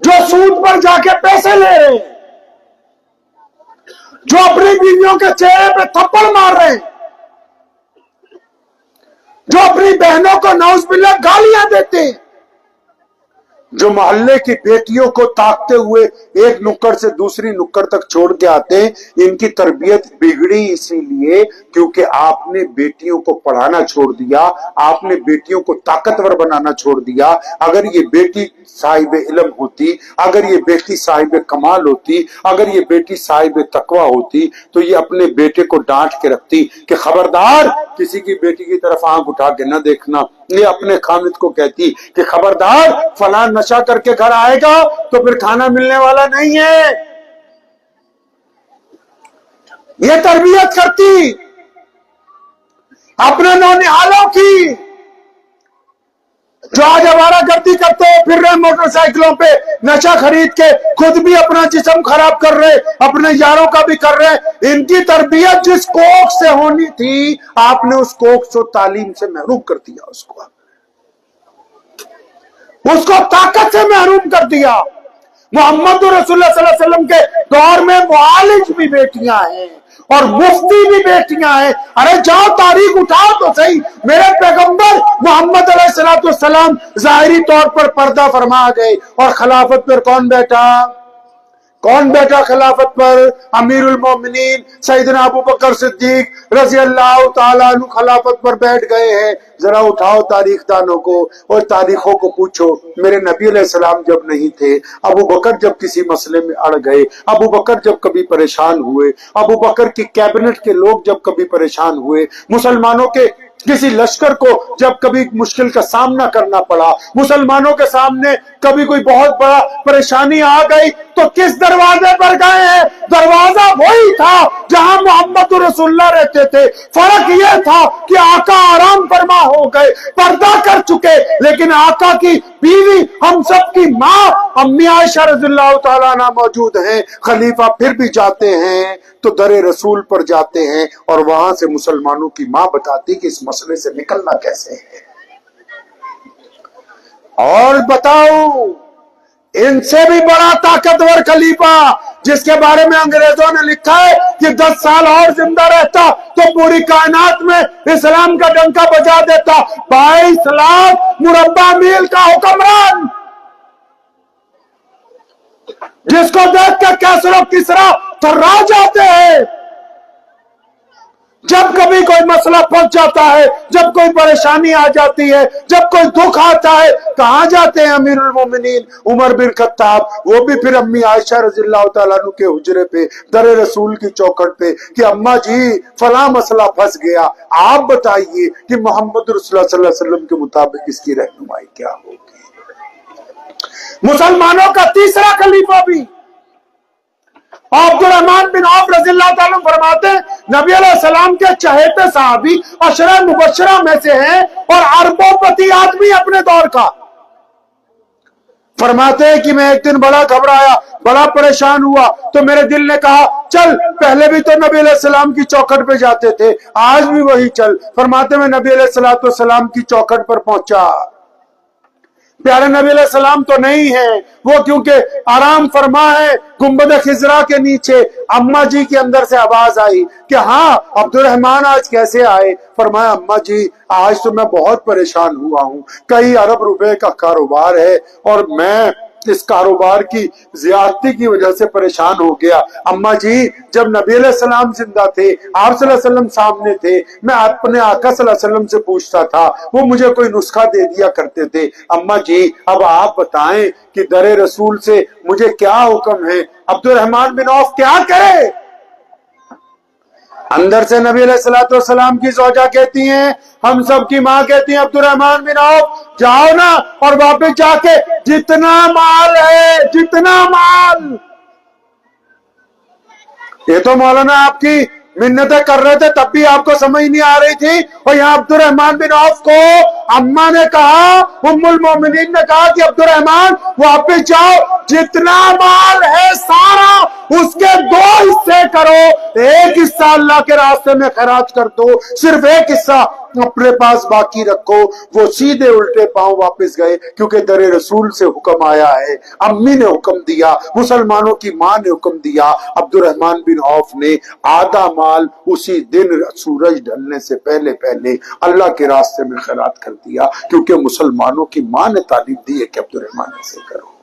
جو سود پر جا کے پیسے لے رہے ہیں، جو اپنی بیویوں کے چہرے پہ تھپڑ مار رہے ہیں، جو اپنی بہنوں کو نعوذ باللہ گالیاں دیتے ہیں، جو محلے کی بیٹیوں کو تاکتے ہوئے ایک نکڑ سے دوسری نکڑ تک چھوڑ کے آتے ہیں، ان کی تربیت بگڑی اسی لیے کیونکہ آپ نے بیٹیوں کو پڑھانا چھوڑ دیا، آپ نے بیٹیوں کو طاقتور بنانا چھوڑ دیا۔ اگر یہ بیٹی صاحب علم ہوتی، اگر یہ بیٹی صاحب کمال ہوتی، اگر یہ بیٹی صاحب تقوی ہوتی تو یہ اپنے بیٹے کو ڈانٹ کے رکھتی کہ خبردار کسی کی بیٹی کی طرف آنکھ اٹھا کے نہ دیکھنا۔ یہ اپنے خامد کو کہتی کہ خبردار فلاں نشہ کر کے گھر آئے گا تو پھر کھانا ملنے والا نہیں ہے۔ یہ تربیت کرتی اپنے نونہالوں کی، جو آج آوارہ گردی کرتے پھر رہے موٹر سائیکلوں پہ نشہ خرید کے خود بھی اپنا جسم خراب کر رہے، اپنے یاروں کا بھی کر رہے۔ ان کی تربیت جس کوکھ سے ہونی تھی آپ نے اس کوکھ سے تعلیم سے محروم کر دیا، اس کو طاقت سے محروم کر دیا۔ محمد رسول اللہ صلی اللہ علیہ وسلم کے دور میں معالج بھی بیٹیاں ہیں اور مفتی بھی بیٹیاں ہیں۔ ارے جاؤ تاریخ اٹھاؤ تو صحیح، میرے پیغمبر محمد علیہ السلام ظاہری طور پر پردہ فرما گئے اور خلافت پر کون بیٹا خلافت پر؟ امیر المومنین سیدنا ابو بکر صدیق رضی اللہ تعالیٰ عنہ خلافت پر بیٹھ گئے ہیں۔ ذرا اٹھاؤ تاریخ دانوں کو اور تاریخوں کو پوچھو، میرے نبی علیہ السلام جب نہیں تھے، ابو بکر جب کسی مسئلے میں اڑ گئے، ابو بکر جب کبھی پریشان ہوئے، ابو بکر کی کیبنٹ کے لوگ جب کبھی پریشان ہوئے، مسلمانوں کے کسی لشکر کو جب کبھی مشکل کا سامنا کرنا پڑا، مسلمانوں کے سامنے کبھی کوئی بہت بڑا پریشانی آ گئی تو کس دروازے پر گئے ہیں؟ دروازہ وہی تھا جہاں محمد رسول اللہ رہتے تھے۔ فرق یہ تھا کہ آقا آرام فرما ہو گئے، پردہ کر چکے، لیکن آقا کی بیوی ہم سب کی ماں امی عائشہ رضی اللہ تعالیٰ عنہ موجود ہیں۔ خلیفہ پھر بھی جاتے ہیں تو در رسول پر جاتے ہیں اور وہاں سے مسلمانوں کی ماں بتاتی کہ اس مسئلے سے نکلنا کیسے ہے۔ اور بتاؤ ان سے بھی بڑا طاقتور خلیفہ جس کے بارے میں انگریزوں نے لکھا ہے کہ 10 سال اور زندہ رہتا تو پوری کائنات میں اسلام کا ڈنکا بجا دیتا، 22 لاکھ مربع میل کا حکمران، جس کو دیکھ کے کیسر و کسرا تھرا جاتے ہیں۔ جب کبھی کوئی مسئلہ پھنس جاتا ہے، جب کوئی پریشانی آ جاتی ہے، جب کوئی دکھ آتا ہے، کہاں جاتے ہیں؟ امیر المومنین عمر بن خطاب، وہ بھی پھر امی عائشہ رضی اللہ تعالیٰ عنہ کے حجرے پہ در رسول کی چوکھٹ پہ کہ اماں جی فلاں مسئلہ پھنس گیا، آپ بتائیے کہ محمد رسول اللہ صلی اللہ علیہ وسلم کے مطابق اس کی رہنمائی کیا ہوگی۔ مسلمانوں کا تیسرا خلیفہ بھی عبد الرحمن بن عوف رضی اللہ تعالیٰ فرماتے ہیں نبی علیہ السلام کے چہیتے صحابی عشرہ مبشرہ میں سے ہیں اور اربوں پتی آدمی اپنے دور کا۔ فرماتے ہیں کہ میں ایک دن بڑا گھبرایا، بڑا پریشان ہوا تو میرے دل نے کہا چل، پہلے بھی تو نبی علیہ السلام کی چوکھٹ پہ جاتے تھے، آج بھی وہی چل۔ فرماتے میں نبی علیہ السلام کی چوکھٹ پر پہنچا، پیارے نبی علیہ السلام تو نہیں ہے وہ، کیونکہ آرام فرما ہے گنبد خضرا کے نیچے۔ اماں جی کے اندر سے آواز آئی کہ ہاں عبد الرحمن آج کیسے آئے؟ فرمایا اماں جی آج تو میں بہت پریشان ہوا ہوں، کئی ارب روپے کا کاروبار ہے اور میں اس کاروبار کی زیادتی کی وجہ سے پریشان ہو گیا۔ اماں جی جب نبی علیہ السلام زندہ تھے، آپ صلی اللہ علیہ وسلم سامنے تھے، میں اپنے آقا صلی اللہ علیہ وسلم سے پوچھتا تھا، وہ مجھے کوئی نسخہ دے دیا کرتے تھے۔ اماں جی اب آپ بتائیں کہ در رسول سے مجھے کیا حکم ہے، عبد الرحمن بن عوف کیا کرے؟ اندر سے نبی علیہ السلام کی زوجہ کہتی ہیں، ہم سب کی ماں کہتی ہیں عبد الرحمن بن عوف جاؤ نا اور واپس جا کے جتنا مال ہے، جتنا مال، یہ تو مولانا آپ کی منتیں کر رہے تھے تب بھی آپ کو سمجھ نہیں آ رہی تھی، اور یہاں عبد الرحمن بن عوف کو اماں نے کہا، ام المومنین نے کہا کہ عبد الرحمن واپس جاؤ، جتنا مال ہے سارا اس کے 2 حصے کرو, ایک حصہ اللہ کے راستے میں خیرات کر دو, صرف ایک حصہ اپنے پاس باقی رکھو. وہ سیدھے الٹے پاؤں واپس گئے, کیونکہ در رسول سے حکم آیا ہے, امی نے حکم دیا, مسلمانوں کی ماں نے حکم دیا. عبد الرحمن بن عوف نے آدھا مال اسی دن سورج ڈھلنے سے پہلے پہلے اللہ کے راستے میں خیرات کر دیا, کیونکہ مسلمانوں کی ماں نے تعلیم دی ہے کہ عبد الرحمن ایسے کرو.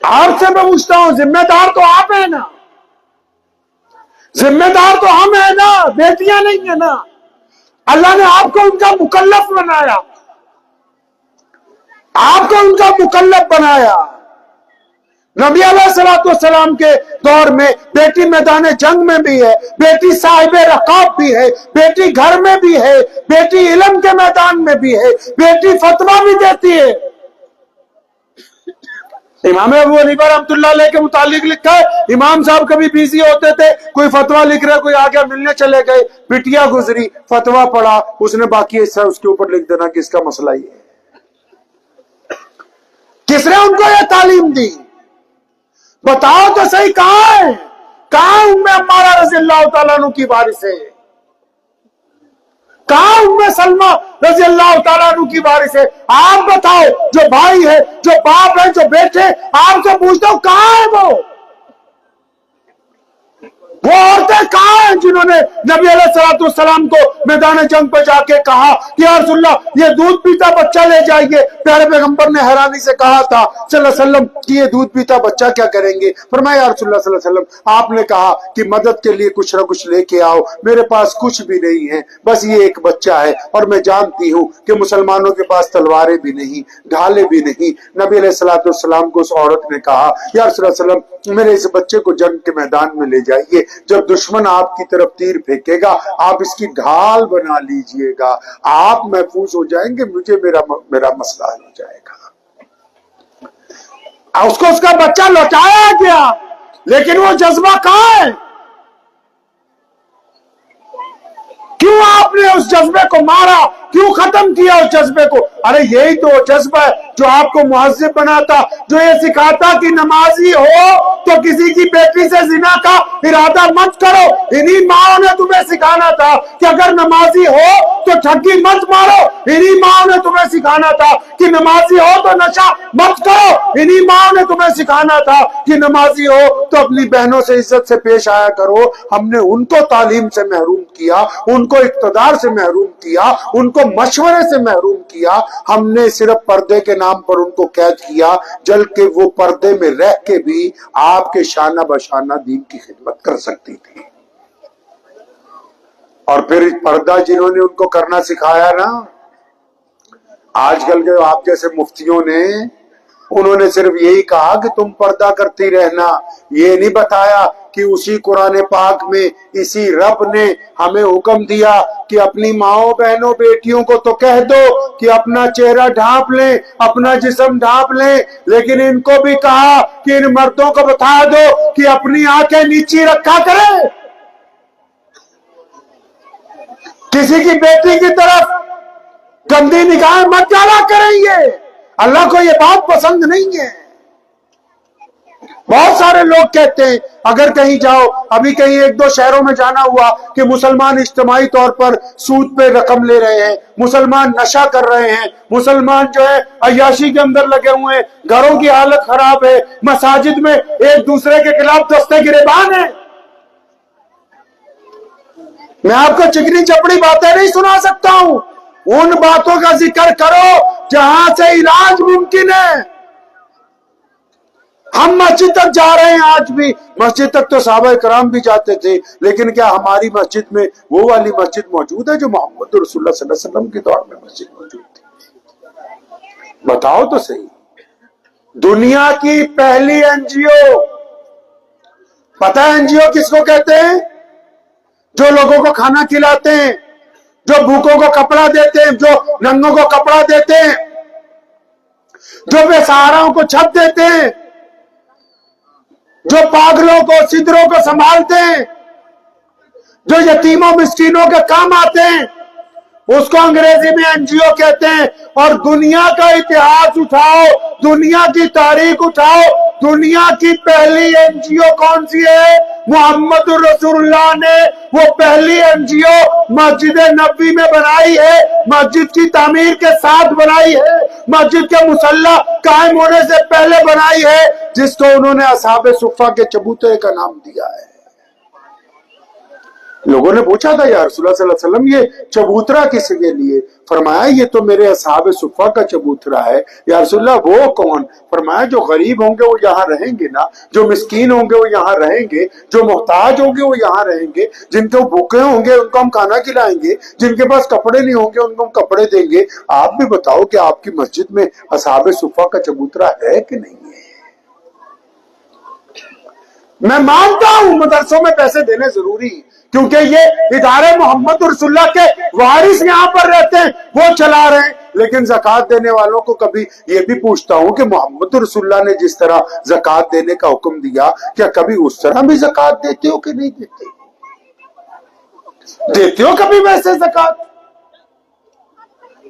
آپ سے میں پوچھتا ہوں, ذمہ دار تو آپ ہیں نا, ذمہ دار تو ہم ہیں نا, بیٹیاں نہیں ہیں نا. اللہ نے آپ کو ان کا مکلف بنایا, آپ کو ان کا مکلف بنایا. نبی علیہ الصلوۃ والسلام کے دور میں بیٹی میدان جنگ میں بھی ہے, بیٹی صاحب رقاب بھی ہے, بیٹی گھر میں بھی ہے, بیٹی علم کے میدان میں بھی ہے, بیٹی فتویٰ بھی دیتی ہے. امام ابو حنیفہ رحمۃ اللہ علیہ کے متعلق لکھا ہے, امام صاحب کبھی بیزی ہوتے تھے, کوئی فتویٰ لکھ رہا, کوئی آگے ملنے چلے گئے, بٹیا گزری, فتویٰ پڑھا, اس نے باقی حصہ اس کے اوپر لکھ دینا کہ اس کا مسئلہ یہ ہے. کس نے ان کو یہ تعلیم دی؟ بتاؤ تو صحیح, کہاں ہے, کہاں ام عمارہ رضی اللہ تعالیٰ عنہ کی وارث ہے, کہاں ام سلمہ رضی اللہ تعالیٰ عنہ کی وارث ہے؟ آپ بتاؤ, جو بھائی ہے, جو باپ ہے, جو بیٹے, آپ سے پوچھتا ہوں کہاں ہے وہ عورتیں کہاں ہیں جنہوں نے نبی علیہ الصلوۃ والسلام کو میدان جنگ پہ جا کے کہا کہ یا رسول اللہ یہ دودھ پیتا بچہ لے جائیے؟ پیارے پیغمبر نے حیرانی سے کہا تھا صلی اللہ علیہ وسلم کہ یہ دودھ پیتا بچہ کیا کریں گے؟ فرمایا یا رسول اللہ صلی اللہ علیہ وسلم آپ نے کہا کہ مدد کے لیے کچھ نہ کچھ لے کے آؤ, میرے پاس کچھ بھی نہیں ہے, بس یہ ایک بچہ ہے, اور میں جانتی ہوں کہ مسلمانوں کے پاس تلواریں بھی نہیں, ڈھالیں بھی نہیں. نبی علیہ الصلوۃ والسلام کو اس عورت نے کہا یا رسول اللہ صلی اللہ علیہ وسلم میرے اس بچے کو جنگ کے میدان میں لے جائیے, جب دشمن آپ کی طرف تیر پھینکے گا آپ اس کی ڈھال بنا لیجئے گا, آپ محفوظ ہو جائیں گے, مجھے میرا مسئلہ حل ہو جائے گا. اس کو اس کا بچہ لوٹایا گیا, لیکن وہ جذبہ کہاں ہے؟ کیوں آپ نے اس جذبے کو مارا, کیوں ختم کیا اس جذبے کو؟ ارے یہی تو جذبہ ہے جو آپ کو مہذب بناتا, جو یہ سکھاتا کہ نمازی ہو تو کسی کی بیٹی سے زنا کا ارادہ مت کرو. انہی ماں نے تمہیں سکھانا تھا کہ اگر نمازی ہو تو ٹھگی مت مارو. انہی ماں نے تمہیں سکھانا تھا کہ نمازی ہو تو نشہ مت کرو. انہی ماں نے تمہیں سکھانا تھا کہ نمازی ہو تو اپنی بہنوں سے عزت سے پیش آیا کرو. ہم نے ان کو تعلیم سے محروم کیا, ان کو اقتدار سے محروم کیا, ان کو مشورے سے محروم کیا. ہم نے صرف پردے کے نام پر ان کو قید کیا, جبکہ وہ پردے میں رہ کے بھی آپ کے شانہ بشانہ دین کی خدمت کر سکتی تھی. اور پھر پردہ جنہوں نے ان کو کرنا سکھایا نا, آج کل کے آپ جیسے مفتیوں نے, انہوں نے صرف یہی کہا کہ تم پردہ کرتی رہنا, یہ نہیں بتایا کہ اسی قرآن پاک میں اسی رب نے ہمیں حکم دیا کہ اپنی ماؤں بہنوں بیٹیوں کو تو کہہ دو کہ اپنا چہرہ ڈھانپ لیں, اپنا جسم ڈھانپ لیں, لیکن ان کو بھی کہا کہ ان مردوں کو بتا دو کہ اپنی آنکھیں نیچی رکھا کریں, کسی کی بیٹی کی طرف گندی نگاہیں مت ڈالا کریں. یہ اللہ کو یہ بات پسند نہیں ہے. بہت سارے لوگ کہتے ہیں اگر کہیں جاؤ, ابھی کہیں ایک دو شہروں میں جانا ہوا کہ مسلمان اجتماعی طور پر سود پہ رقم لے رہے ہیں, مسلمان نشہ کر رہے ہیں, مسلمان جو ہے عیاشی کے اندر لگے ہوئے ہیں, گھروں کی حالت خراب ہے, مساجد میں ایک دوسرے کے خلاف دستے گریبان ہیں. میں آپ کو چکنی چپڑی باتیں نہیں سنا سکتا ہوں, ان باتوں کا ذکر کرو جہاں سے علاج ممکن ہے. ہم مسجد تک جا رہے ہیں, آج بھی مسجد تک تو صحابہ کرام بھی جاتے تھے, لیکن کیا ہماری مسجد میں وہ والی مسجد موجود ہے جو محمد رسول اللہ صلی اللہ علیہ وسلم کے دور میں مسجد موجود تھی؟ بتاؤ تو صحیح. دنیا کی پہلی این جی او, پتہ ہے این جی او کس کو کہتے ہیں؟ جو لوگوں کو کھانا کھلاتے ہیں, جو بھوکوں کو کپڑا دیتے ہیں, جو ننگوں کو کپڑا دیتے ہیں, جو بے سہاراؤں کو چھت دیتے ہیں, جو پاگلوں کو سدھروں کو سنبھالتے ہیں, جو یتیموں مسکینوں کے کام آتے ہیں, اس کو انگریزی میں این جی او کہتے ہیں. اور دنیا کا اتہاس اٹھاؤ, دنیا کی تاریخ اٹھاؤ, دنیا کی پہلی این جی او کون سی ہے؟ محمد رسول نے وہ پہلی این جی او مسجد نبوی میں بنائی ہے، مسجد کی تعمیر کے ساتھ بنائی ہے، مسجد کے مصلی قائم ہونے سے پہلے بنائی ہے، جس کو انہوں نے اصحاب صفہ کے چبوترے کا نام دیا ہے۔ لوگوں نے پوچھا تھا یا رسول اللہ صلی اللہ علیہ وسلم یہ چبوترا کس کے لیے؟ فرمایا یہ تو میرے اصحاب صفہ کا چبوترا ہے۔ یا رسول اللہ وہ کون؟ فرمایا جو غریب ہوں گے وہ یہاں رہیں گے نا، جو مسکین ہوں گے وہ یہاں رہیں گے، جو محتاج ہوں گے وہ یہاں رہیں گے، جن کو بھوکے ہوں گے ان کو ہم کھانا کھلائیں گے، جن کے پاس کپڑے نہیں ہوں گے ان کو ہم کپڑے دیں گے۔ آپ بھی بتاؤ کہ آپ کی مسجد میں اصحاب صفہ کا چبوترا ہے کہ نہیں ہے؟ میں مانتا ہوں مدرسوں میں پیسے دینے ضروری، کیونکہ یہ ادارے محمد رسول اللہ کے وارث یہاں پر رہتے ہیں، وہ چلا رہے ہیں، لیکن زکوٰۃ دینے والوں کو کبھی یہ بھی پوچھتا ہوں کہ محمد رسول اللہ نے جس طرح زکوٰۃ دینے کا حکم دیا، کیا کبھی اس طرح بھی زکوٰۃ دیتے ہو کہ نہیں دیتے؟ دیتے ہو کبھی ویسے زکوٰۃ؟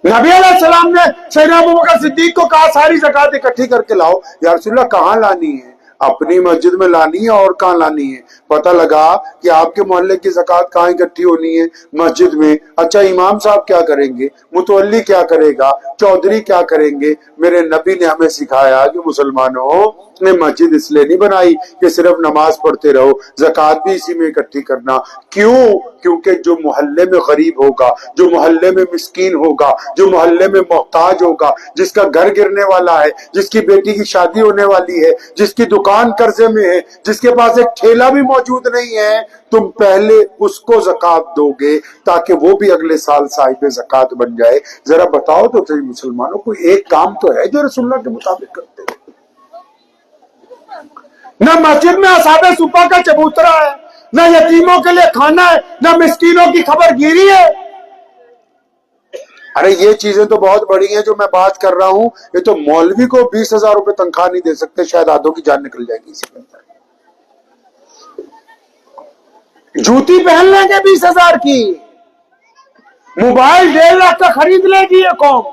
نبی علیہ السلام نے سیدنا ابوبکر صدیق کو کہا ساری زکوٰۃ اکٹھی کر کے لاؤ۔ یا رسول اللہ کہاں لانی ہے؟ اپنی مسجد میں لانی ہے اور کہاں لانی ہے؟ پتہ لگا کہ آپ کے محلے کی زکوٰۃ کہاں اکٹھی ہونی ہے؟ مسجد میں۔ اچھا امام صاحب کیا کریں گے؟ متولی کیا کرے گا؟ چودھری کیا کریں گے؟ میرے نبی نے ہمیں سکھایا کہ مسلمانوں نے مسجد اس لیے نہیں بنائی کہ صرف نماز پڑھتے رہو، زکوٰۃ بھی اسی میں اکٹھی کرنا۔ کیوں؟ کیونکہ جو محلے میں غریب ہوگا، جو محلے میں مسکین ہوگا، جو محلے میں محتاج ہوگا، جس کا گھر گرنے والا ہے، جس کی بیٹی کی شادی ہونے والی ہے، جس کی دکان قرضے میں ہے، جس کے پاس ایک ٹھیلا بھی موجود نہیں ہے، تم پہلے اس کو زکوٰۃ دو گے تاکہ وہ بھی اگلے سال صاحب زکوٰۃ بن جائے۔ ذرا بتاؤ تو صحیح مسلمانوں، کوئی ایک کام تو ہے جو رسول اللہ کے مطابق کرتے ہیں؟ نہ مسجد میں اصحاب صفہ کا چبوترا ہے، نہ یتیموں کے لیے کھانا ہے، نہ مسکینوں کی خبر گیری ہے۔ ارے یہ چیزیں تو بہت بڑی ہیں جو میں بات کر رہا ہوں، یہ تو مولوی کو 20,000 روپے تنخواہ نہیں دے سکتے، شاید آدھوں کی جان نکل جائے گی اسی کے اندر۔ جوتی پہن لیں گے 20,000 کی، موبائل 1.5 لاکھ کا خرید لے گی یہ قوم۔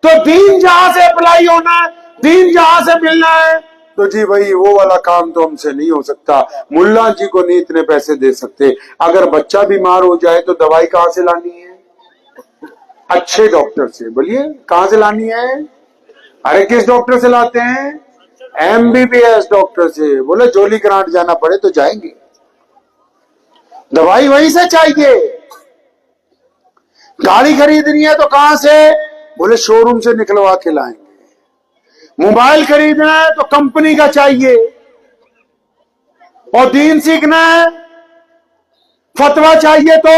تو دین جہاں سے اپلائی ہونا ہے، دین جہاں سے ملنا ہے، تو جی بھائی وہ والا کام تو ہم سے نہیں ہو سکتا، ملا جی کو نہیں اتنے پیسے دے سکتے۔ اگر بچہ بیمار ہو جائے تو دوائی کہاں سے لانی ہے؟ اچھے ڈاکٹر سے۔ بولیے کہاں سے لانی ہے؟ ارے کس ڈاکٹر سے لاتے ہیں؟ MBBS ڈاکٹر سے۔ بولے جولی گرانٹ جانا پڑے تو جائیں گے، دوائی وہیں سے چاہیے۔ گاڑی خریدنی ہے تو کہاں سے؟ بولے شو روم سے نکلوا کے لائیں گے۔ موبائل خریدنا ہے تو کمپنی کا چاہیے، اور دین سیکھنا ہے، فتویٰ چاہیے تو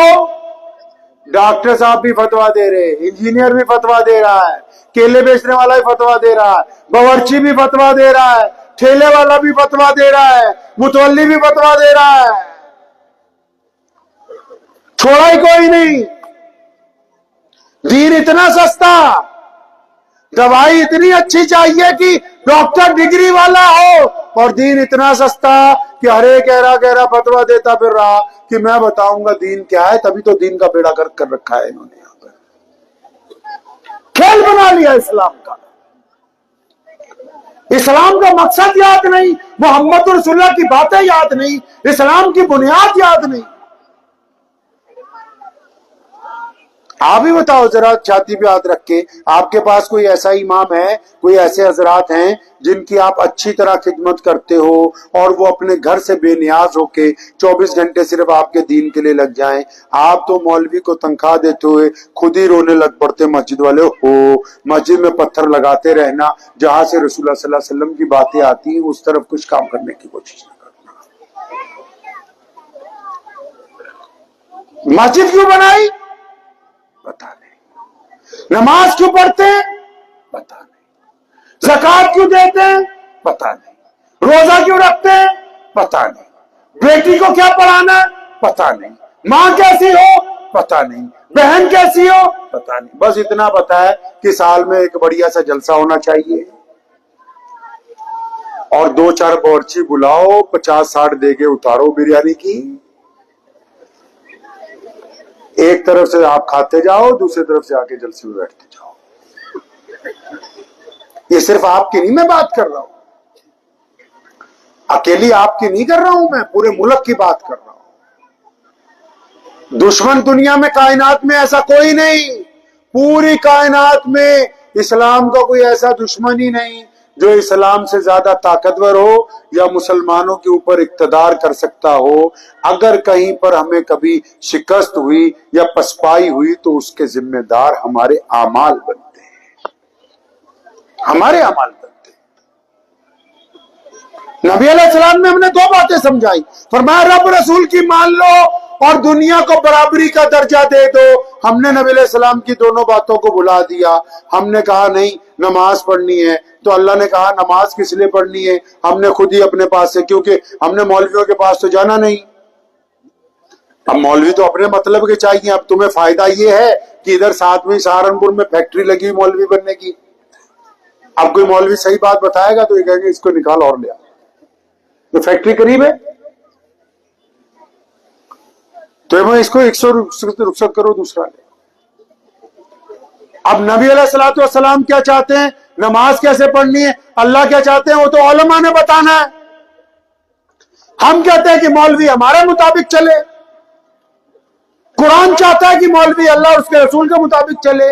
ڈاکٹر صاحب بھی فتویٰ دے رہے، انجینئر بھی فتویٰ دے رہا ہے، کیلے بیچنے والا بھی فتویٰ دے رہا ہے، باورچی بھی فتویٰ دے رہا ہے، ٹھیلے والا بھی فتویٰ دے رہا ہے، متولی بھی فتویٰ دے رہا ہے، چھوڑا ہی کوئی نہیں۔ دین اتنا سستا، دوائی اتنی اچھی چاہیے کہ ڈاکٹر ڈگری والا ہو، اور دین اتنا سستا کہ ہر ایک گہرا فتویٰ دیتا پھر رہا کہ میں بتاؤں گا دین کیا ہے۔ تبھی تو دین کا بیڑا گرک کر رکھا ہے انہوں نے یہاں پر، کھیل بنا لیا اسلام کا۔ اسلام کا مقصد یاد نہیں، محمد رسول اللہ کی باتیں یاد نہیں، اسلام کی بنیاد یاد نہیں۔ آپ ہی بتاؤ ذرا چھاتی پہ ہاتھ رکھ کے، آپ کے پاس کوئی ایسا امام ہے، کوئی ایسے حضرات ہیں جن کی آپ اچھی طرح خدمت کرتے ہو اور وہ اپنے گھر سے بے نیاز ہو کے 24 گھنٹے صرف آپ کے دین کے لیے لگ جائیں؟ آپ تو مولوی کو تنخواہ دیتے ہوئے خود ہی رونے لگ پڑتے مسجد والے ہو۔ مسجد میں پتھر لگاتے رہنا، جہاں سے رسول اللہ صلی اللہ علیہ وسلم کی باتیں آتی ہیں اس طرف کچھ کام کرنے کی کوشش نہ کرنا۔ مسجد کیوں بنائی؟ پتا نہیں۔ نماز کیوں پڑھتے ہیں؟ پتا نہیں۔ زکوٰۃ کیوں دیتے ہیں؟ پتا نہیں۔ روزہ کیوں رکھتے ہیں؟ پتا نہیں۔ بیٹی کو کیا پڑھانا ہے؟ پتا نہیں۔ ماں کیسی ہو؟ پتا نہیں۔ بہن کیسی ہو؟ پتا نہیں۔ بس اتنا پتا ہے کہ سال میں ایک بڑھیا سا جلسہ ہونا چاہیے، اور 2-4 باورچی بلاؤ، 50-60 دیگیں اتارو بریانی کی، ایک طرف سے آپ کھاتے جاؤ، دوسری طرف سے آ کے جلسے میں بیٹھتے جاؤ۔ یہ صرف آپ کی نہیں میں بات کر رہا ہوں، اکیلی آپ کی نہیں کر رہا ہوں میں، پورے ملک کی بات کر رہا ہوں۔ دشمن دنیا میں کائنات میں ایسا کوئی نہیں، پوری کائنات میں اسلام کا کوئی ایسا دشمن ہی نہیں جو اسلام سے زیادہ طاقتور ہو یا مسلمانوں کے اوپر اقتدار کر سکتا ہو۔ اگر کہیں پر ہمیں کبھی شکست ہوئی یا پسپائی ہوئی تو اس کے ذمہ دار ہمارے اعمال بنتے ہیں، ہمارے اعمال بنتے ہیں۔ نبی علیہ السلام نے ہم نے دو باتیں سمجھائی، فرمایا رب رسول کی مان لو اور دنیا کو برابری کا درجہ دے دو۔ ہم نے نبی علیہ السلام کی دونوں باتوں کو بلا دیا۔ ہم نے کہا نہیں نماز پڑھنی ہے، تو اللہ نے کہا نماز کس لیے پڑھنی ہے؟ ہم نے خود ہی اپنے پاس سے، کیونکہ ہم نے مولویوں کے پاس تو جانا نہیں۔ اب مولوی تو اپنے مطلب کے چاہیے۔ اب تمہیں فائدہ یہ ہے کہ ادھر ساتھ میں سہارنپور میں فیکٹری لگی مولوی بننے کی، اب کوئی مولوی صحیح بات بتائے گا تو یہ کہیں گے اس کو نکال اور لیا، تو فیکٹری قریب ہے تو میں اس کو 100 رخصت کرو دوسرا لے۔ اب نبی علیہ السلام کیا چاہتے ہیں، نماز کیسے پڑھنی ہے، اللہ کیا چاہتے ہیں وہ تو علماء نے بتانا ہے۔ ہم کہتے ہیں کہ مولوی ہمارے مطابق چلے، قرآن چاہتا ہے کہ مولوی اللہ اور اس کے رسول کے مطابق چلے۔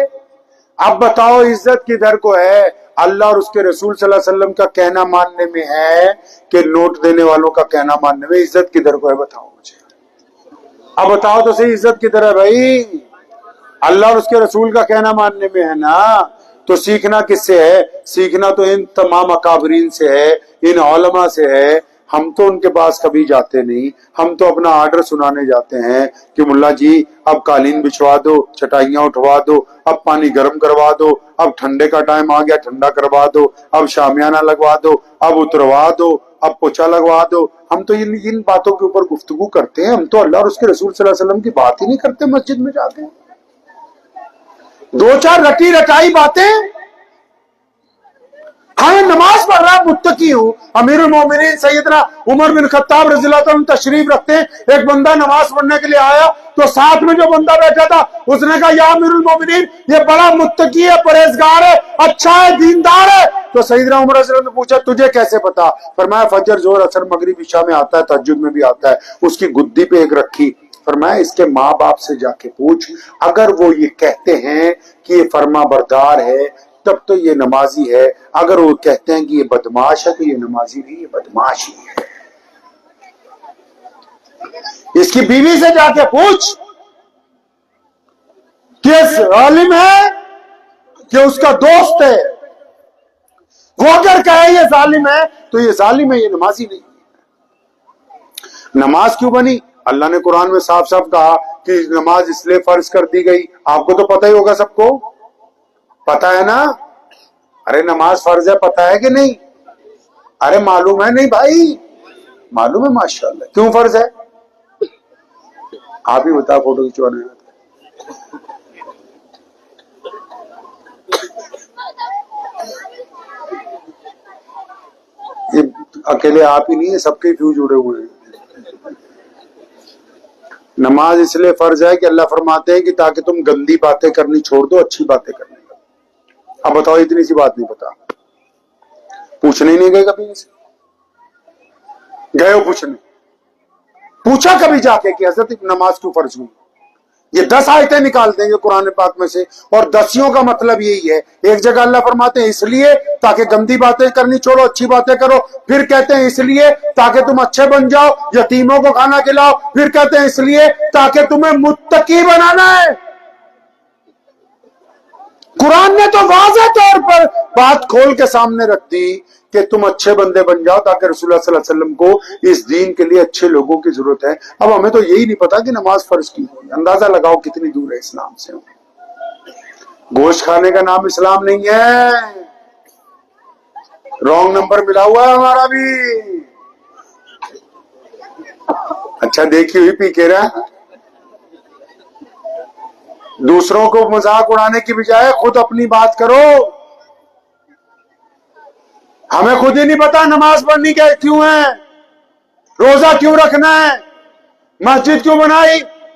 اب بتاؤ عزت کدھر کو ہے، اللہ اور اس کے رسول صلی اللہ علیہ وسلم کا کہنا ماننے میں ہے کہ نوٹ دینے والوں کا کہنا ماننے میں؟ عزت کدھر کو ہے بتاؤ مجھے، اب بتاؤ تو صحیح عزت کدھر ہے بھائی؟ اللہ اور اس کے رسول کا کہنا ماننے میں ہے نا۔ تو سیکھنا کس سے ہے؟ سیکھنا تو ان تمام اکابرین سے ہے، ان علماء سے ہے۔ ہم تو ان کے پاس کبھی جاتے نہیں، ہم تو اپنا آرڈر سنانے جاتے ہیں کہ ملا جی اب قالین بچھوا دو، چٹائیاں اٹھوا دو، اب پانی گرم کروا دو، اب ٹھنڈے کا ٹائم آ گیا ٹھنڈا کروا دو، اب شامیانہ لگوا دو، اب اتروا دو، اب پوچھا لگوا دو۔ ہم تو ان باتوں کے اوپر گفتگو کرتے ہیں، ہم تو اللہ اور اس کے رسول صلی اللہ علیہ وسلم کی بات ہی نہیں کرتے مسجد میں جاتے ہیں۔ دو چار رٹی رٹائی باتیں، ہاں نماز پڑھ رہا متقی ہوں۔ امیر المومنین سیدنا عمر بن خطاب رضی اللہ عنہ تشریف رکھتے ہیں، ایک بندہ نماز پڑھنے کے لیے آیا تو ساتھ میں جو بندہ بیٹھا تھا اس نے کہا یا امیر المومنین یہ بڑا متقی ہے، پرہیزگار ہے، اچھا ہے، دیندار ہے۔ تو سیدنا عمر رضی اللہ عنہ نے پوچھا تجھے کیسے پتا؟ فرمایا فجر ظہر عصر مغرب عشاء میں آتا ہے، تہجد میں بھی آتا ہے۔ اس کی گدی پہ ایک رکھی، فرمایا اس کے ماں باپ سے جا کے پوچھ، اگر وہ یہ کہتے ہیں کہ یہ فرما بردار ہے تب تو یہ نمازی ہے، اگر وہ کہتے ہیں کہ یہ بدماش ہے تو یہ نمازی نہیں، یہ بدماش ہی ہے۔ اس کی بیوی سے جا کے پوچھ کہ ظالم ہے کہ اس کا دوست ہے، وہ اگر کہے یہ ظالم ہے تو یہ ظالم ہے، یہ نمازی نہیں۔ نماز کیوں بنی؟ اللہ نے قرآن میں صاف صاف کہا کہ نماز اس لیے فرض کر دی گئی، آپ کو تو پتہ ہی ہوگا، سب کو پتہ ہے نا؟ ارے نماز فرض ہے پتہ ہے کہ نہیں؟ ارے معلوم ہے نہیں بھائی؟ معلوم ہے ماشاءاللہ۔ کیوں فرض ہے آپ ہی بتا، فوٹو کھینچوانے یہ اکیلے آپ ہی نہیں ہے، سب کے فیوز اڑے ہوئے ہیں۔ نماز اس لیے فرض ہے کہ اللہ فرماتے ہیں کہ تاکہ تم گندی باتیں کرنی چھوڑ دو، اچھی باتیں کرنے لگو۔ اب بتاؤ اتنی سی بات نہیں پتا، پوچھنے ہی نہیں گئے کبھی سے؟ گئے ہو پوچھنے؟ پوچھا کبھی جا کے کہ حضرت نماز کیوں فرض ہوئی؟ یہ 10 آیتیں نکال دیں گے قرآن پاک میں سے، اور 10 کا مطلب یہی ہے۔ ایک جگہ اللہ فرماتے ہیں اس لیے تاکہ گندی باتیں کرنی چھوڑو، اچھی باتیں کرو، پھر کہتے ہیں اس لیے تاکہ تم اچھے بن جاؤ، یتیموں کو کھانا کھلاؤ، پھر کہتے ہیں اس لیے تاکہ تمہیں متقی بنانا ہے۔ قرآن نے تو واضح طور پر بات کھول کے سامنے رکھ دی کہ تم اچھے بندے بن جاؤ تاکہ رسول اللہ صلی اللہ علیہ وسلم کو اس دین کے لیے اچھے لوگوں کی ضرورت ہے۔ اب ہمیں تو یہی نہیں پتا کہ نماز فرض کی ہوئی، اندازہ لگاؤ کتنی دور ہے اسلام سے۔ گوشت کھانے کا نام اسلام نہیں ہے، رانگ نمبر ملا ہوا ہے ہمارا بھی۔ اچھا دیکھی ہوئی پی کے رہا، دوسروں کو مذاق اڑانے کی بجائے خود اپنی بات کرو۔ ہمیں خود ہی نہیں پتا نماز پڑھنی کیوں ہے، روزہ کیوں رکھنا ہے، مسجد کیوں بنائی،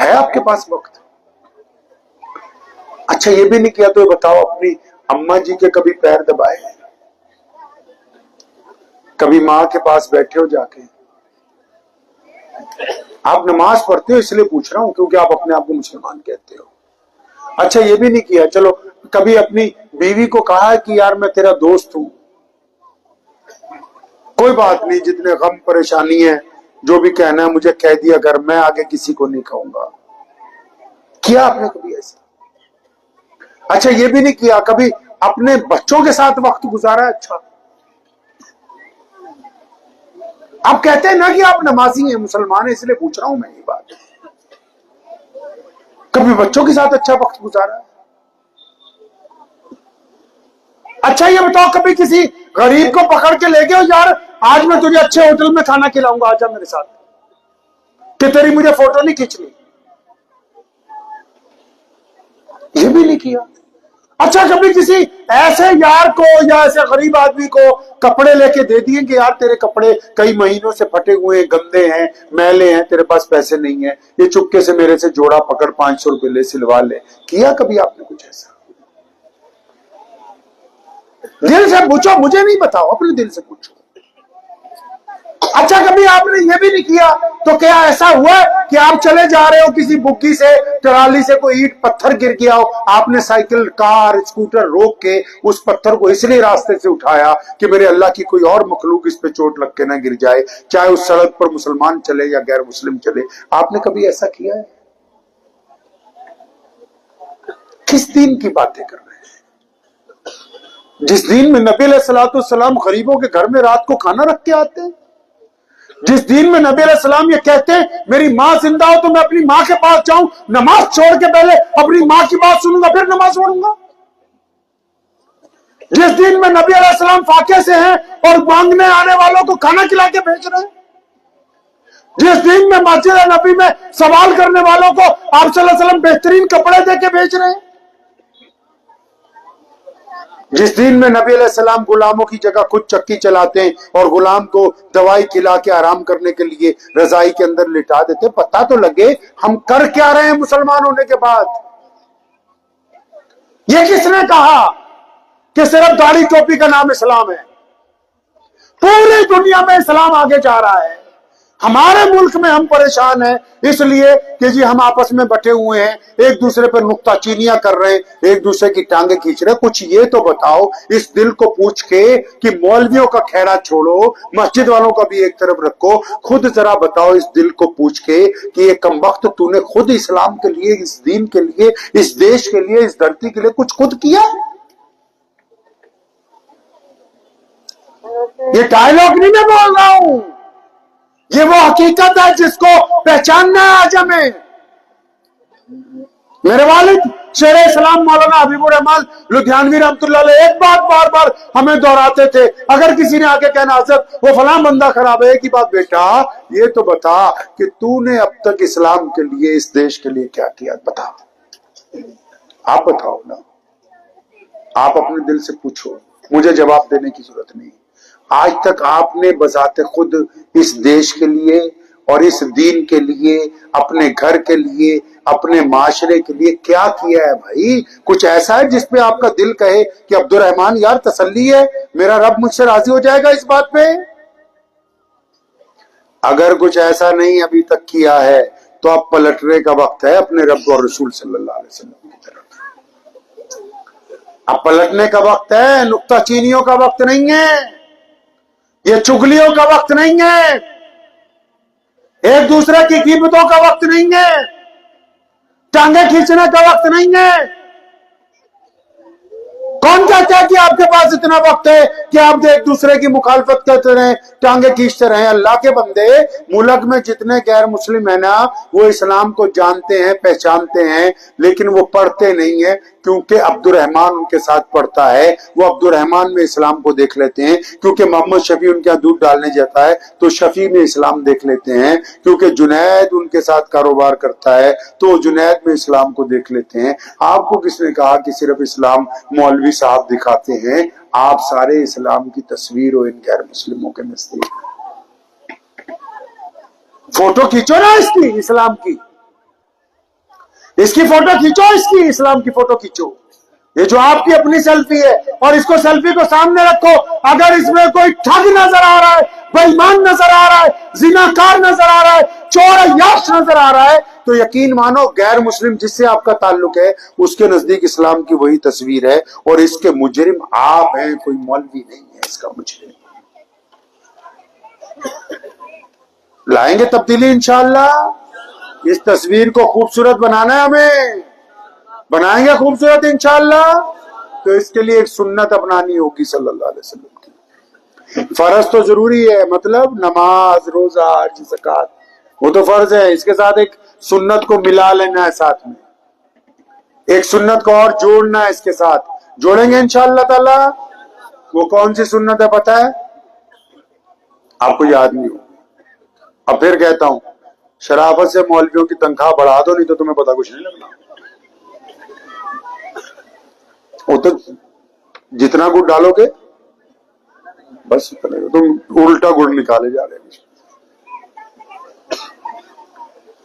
ہے آپ کے پاس وقت؟ اچھا یہ بھی نہیں کیا تو بتاؤ اپنی اما جی کے کبھی پیر دبائے؟ کبھی ماں کے پاس بیٹھے ہو جا کے؟ آپ نماز پڑھتے ہو اس لیے پوچھ رہا ہوں کیونکہ آپ اپنے آپ کو مسلمان کہتے ہو. اچھا یہ بھی نہیں کیا چلو کبھی اپنی بیوی کو کہا ہے کہ یار میں تیرا دوست ہوں، کوئی بات نہیں، جتنے غم پریشانی ہے جو بھی کہنا ہے مجھے کہہ دیا اگر میں آگے کسی کو نہیں کہوں گا؟ کیا آپ نے کبھی ایسا؟ اچھا یہ بھی نہیں کیا کبھی اپنے بچوں کے ساتھ وقت گزارا ہے؟ اچھا آپ کہتے ہیں نا کہ آپ نمازی ہیں، مسلمان ہیں، اس لیے پوچھ رہا ہوں میں یہ بات. کبھی بچوں کے ساتھ اچھا وقت گزارا ہے؟ اچھا یہ بتاؤ کبھی کسی غریب کو پکڑ کے لے گئے ہو یار آج میں تجھے اچھے ہوٹل میں کھانا کھلاؤں گا، آجا میرے ساتھ، کہ تیری مجھے فوٹو نہیں کھینچنی؟ یہ بھی نہیں کیا. اچھا کبھی کسی ایسے یار کو یا ایسے غریب آدمی کو کپڑے لے کے دے دیے کہ یار تیرے کپڑے کئی مہینوں سے پھٹے ہوئے ہیں، گندے ہیں، میلے ہیں، تیرے پاس پیسے نہیں ہیں، یہ چپکے سے میرے سے جوڑا پکڑ 500 روپے لے سلوا لے؟ کیا کبھی آپ نے کچھ ایسا؟ دل سے پوچھو، مجھے نہیں بتاؤ، اپنے دل سے پوچھو. اچھا کبھی آپ نے یہ بھی نہیں کیا تو کیا ایسا ہوا کہ آپ چلے جا رہے ہو کسی بگی سے ٹرالی سے کوئی اینٹ پتھر گر گیا ہو، آپ نے سائیکل کار اسکوٹر روک کے اس پتھر کو اس لیے راستے سے اٹھایا کہ میرے اللہ کی کوئی اور مخلوق اس پہ چوٹ لگ کے نہ گر جائے، چاہے اس سڑک پر مسلمان چلے یا غیر مسلم چلے؟ آپ نے کبھی ایسا کیا ہے؟ کس دین کی باتیں کر رہے ہیں جس دین میں نبی علیہ الصلوۃ والسلام غریبوں کے گھر میں رات کو کھانا رکھ کے آتے ہیں، جس دین میں نبی علیہ السلام یہ کہتے ہیں میری ماں زندہ ہو تو میں اپنی ماں کے پاس جاؤں، نماز چھوڑ کے پہلے اپنی ماں کی بات سنوں گا پھر نماز چھوڑوں گا، جس دین میں نبی علیہ السلام فاقے سے ہیں اور مانگنے آنے والوں کو کھانا کھلا کے بھیج رہے ہیں، جس دین میں مسجد نبی میں سوال کرنے والوں کو آپ صلی اللہ علیہ وسلم بہترین کپڑے دے کے بھیج رہے ہیں، جس دین میں نبی علیہ السلام غلاموں کی جگہ خود چکی چلاتے ہیں اور غلام کو دوائی کھلا کے آرام کرنے کے لیے رضائی کے اندر لٹا دیتے، پتہ تو لگے ہم کر کیا رہے ہیں مسلمان ہونے کے بعد. یہ کس نے کہا کہ صرف داڑھی ٹوپی کا نام اسلام ہے؟ پوری دنیا میں اسلام آگے جا رہا ہے، ہمارے ملک میں ہم پریشان ہیں اس لیے کہ جی ہم آپس میں بٹے ہوئے ہیں، ایک دوسرے پر نکتہ چینیاں کر رہے ہیں، ایک دوسرے کی ٹانگیں کھینچ رہے ہیں. کچھ یہ تو بتاؤ اس دل کو پوچھ کے کہ مولویوں کا کھیڑا چھوڑو، مسجد والوں کا بھی ایک طرف رکھو، خود ذرا بتاؤ اس دل کو پوچھ کے کہ یہ کمبخت تو نے خود اسلام کے لیے، اس دین کے لیے، اس دیش کے لیے، اس دھرتی کے لیے کچھ خود کیا؟ یہ ڈائلاگ نہیں میں بول رہا ہوں، یہ وہ حقیقت ہے جس کو پہچاننا ہے آج ہمیں. میرے والد شیر اسلام مولانا حبیب الرحمان لدھیانوی رحمۃ اللہ علیہ ایک بات بار بار ہمیں دہراتے تھے، اگر کسی نے آ کے کہنا حضرت وہ فلاں بندہ خراب ہے، ایک ہی بات، بیٹا یہ تو بتا کہ تو نے اب تک اسلام کے لیے، اس دیش کے لیے کیا کیا؟ بتا، آپ بتاؤ نا، آپ اپنے دل سے پوچھو، مجھے جواب دینے کی ضرورت نہیں. آج تک آپ نے بذات خود اس دیش کے لیے اور اس دین کے لیے، اپنے گھر کے لیے، اپنے معاشرے کے لیے کیا کیا ہے بھائی؟ کچھ ایسا ہے جس پہ آپ کا دل کہے کہ عبد الرحمان یار تسلی ہے، میرا رب مجھ سے راضی ہو جائے گا اس بات پہ؟ اگر کچھ ایسا نہیں ابھی تک کیا ہے تو اب پلٹنے کا وقت ہے اپنے رب اور رسول صلی اللہ علیہ وسلم کی طرف. اب پلٹنے کا وقت ہے، نکتہ چینیوں کا وقت نہیں ہے، یہ چگلیوں کا وقت نہیں ہے، ایک دوسرے کی غیبتوں کا وقت نہیں ہے، ٹانگیں کھینچنے کا وقت نہیں ہے. کون کہتا ہے کہ آپ کے پاس اتنا وقت ہے کہ آپ ایک دوسرے کی مخالفت کرتے رہیں، ٹانگیں کھینچتے رہیں؟ اللہ کے بندے، ملک میں جتنے غیر مسلم ہیں نا وہ اسلام کو جانتے ہیں، پہچانتے ہیں، لیکن وہ پڑھتے نہیں ہیں کیونکہ عبد الرحمان ان کے ساتھ پڑھتا ہے، وہ عبد الرحمان میں اسلام کو دیکھ لیتے ہیں. کیونکہ محمد شفیع ان کے یہاں دودھ ڈالنے جاتا ہے تو شفیع میں اسلام دیکھ لیتے ہیں، کیونکہ جنید ان کے ساتھ کاروبار کرتا ہے تو جنید میں اسلام کو دیکھ لیتے ہیں. آپ کو کس نے کہا کہ صرف اسلام مولوی صاحب دکھاتے ہیں؟ آپ سارے اسلام کی تصویر ہو ان غیر مسلموں کے نزدیک. فوٹو کھینچو نا اس کی، اسلام کی، اس کی فوٹو کھینچو، اس کی اسلام کی فوٹو کھینچو، یہ جو آپ کی اپنی سیلفی ہے، اور اس کو سیلفی کو سامنے رکھو، اگر اس میں کوئی ٹھگ نظر آ رہا ہے، بے ایمان نظر آ رہا ہے، زناکار نظر آ رہا ہے، چور عیاش نظر آ رہا ہے، تو یقین مانو غیر مسلم جس سے آپ کا تعلق ہے اس کے نزدیک اسلام کی وہی تصویر ہے، اور اس کے مجرم آپ ہیں، کوئی مولوی نہیں ہے اس کا مجرم۔ لائیں گے تبدیلی انشاءاللہ، اس تصویر کو خوبصورت بنانا ہے، ہمیں بنائیں گے خوبصورت انشاءاللہ، تو اس کے لیے ایک سنت اپنانی ہوگی صلی اللہ علیہ وسلم کی۔ فرض تو ضروری ہے، مطلب نماز، روزہ، حج، زکات، وہ تو فرض ہے، اس کے ساتھ ایک سنت کو ملا لینا ہے، ساتھ میں ایک سنت کو اور جوڑنا ہے، اس کے ساتھ جوڑیں گے انشاءاللہ تعالی۔ وہ کون سی سنت ہے پتہ ہے آپ کو؟ یاد نہیں ہو؟ اب پھر کہتا ہوں، شرافت سے مولویوں کی تنخواہ بڑھا دو، نہیں تو تمہیں پتہ کچھ نہیں لگنا۔ وہ تو جتنا گڑ ڈالو گے بس تم الٹا گڑ نکالے جا رہے ہیں۔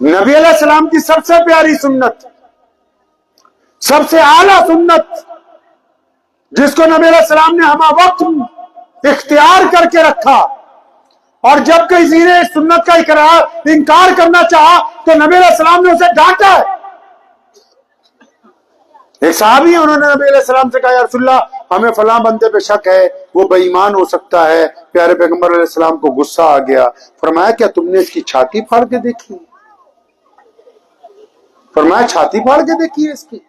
نبی علیہ السلام کی سب سے پیاری سنت، سب سے اعلیٰ سنت، جس کو نبی علیہ السلام نے ہمہ وقت اختیار کر کے رکھا، اور جب کسی نے سنت کا انکار کرنا چاہا تو نبی علیہ السلام نے اسے ڈانٹا ہے۔ ایک صحابی ہیں، انہوں نے نبی علیہ السلام سے کہا یا رسول اللہ ہمیں فلاں بندے پہ شک ہے، وہ بے ایمان ہو سکتا ہے۔ پیارے پیغمبر علیہ السلام کو غصہ آ گیا، فرمایا کیا تم نے اس کی چھاتی پھاڑ کے دیکھی؟ فرمایا چھاتی پھاڑ کے دیکھی ہے اس کی؟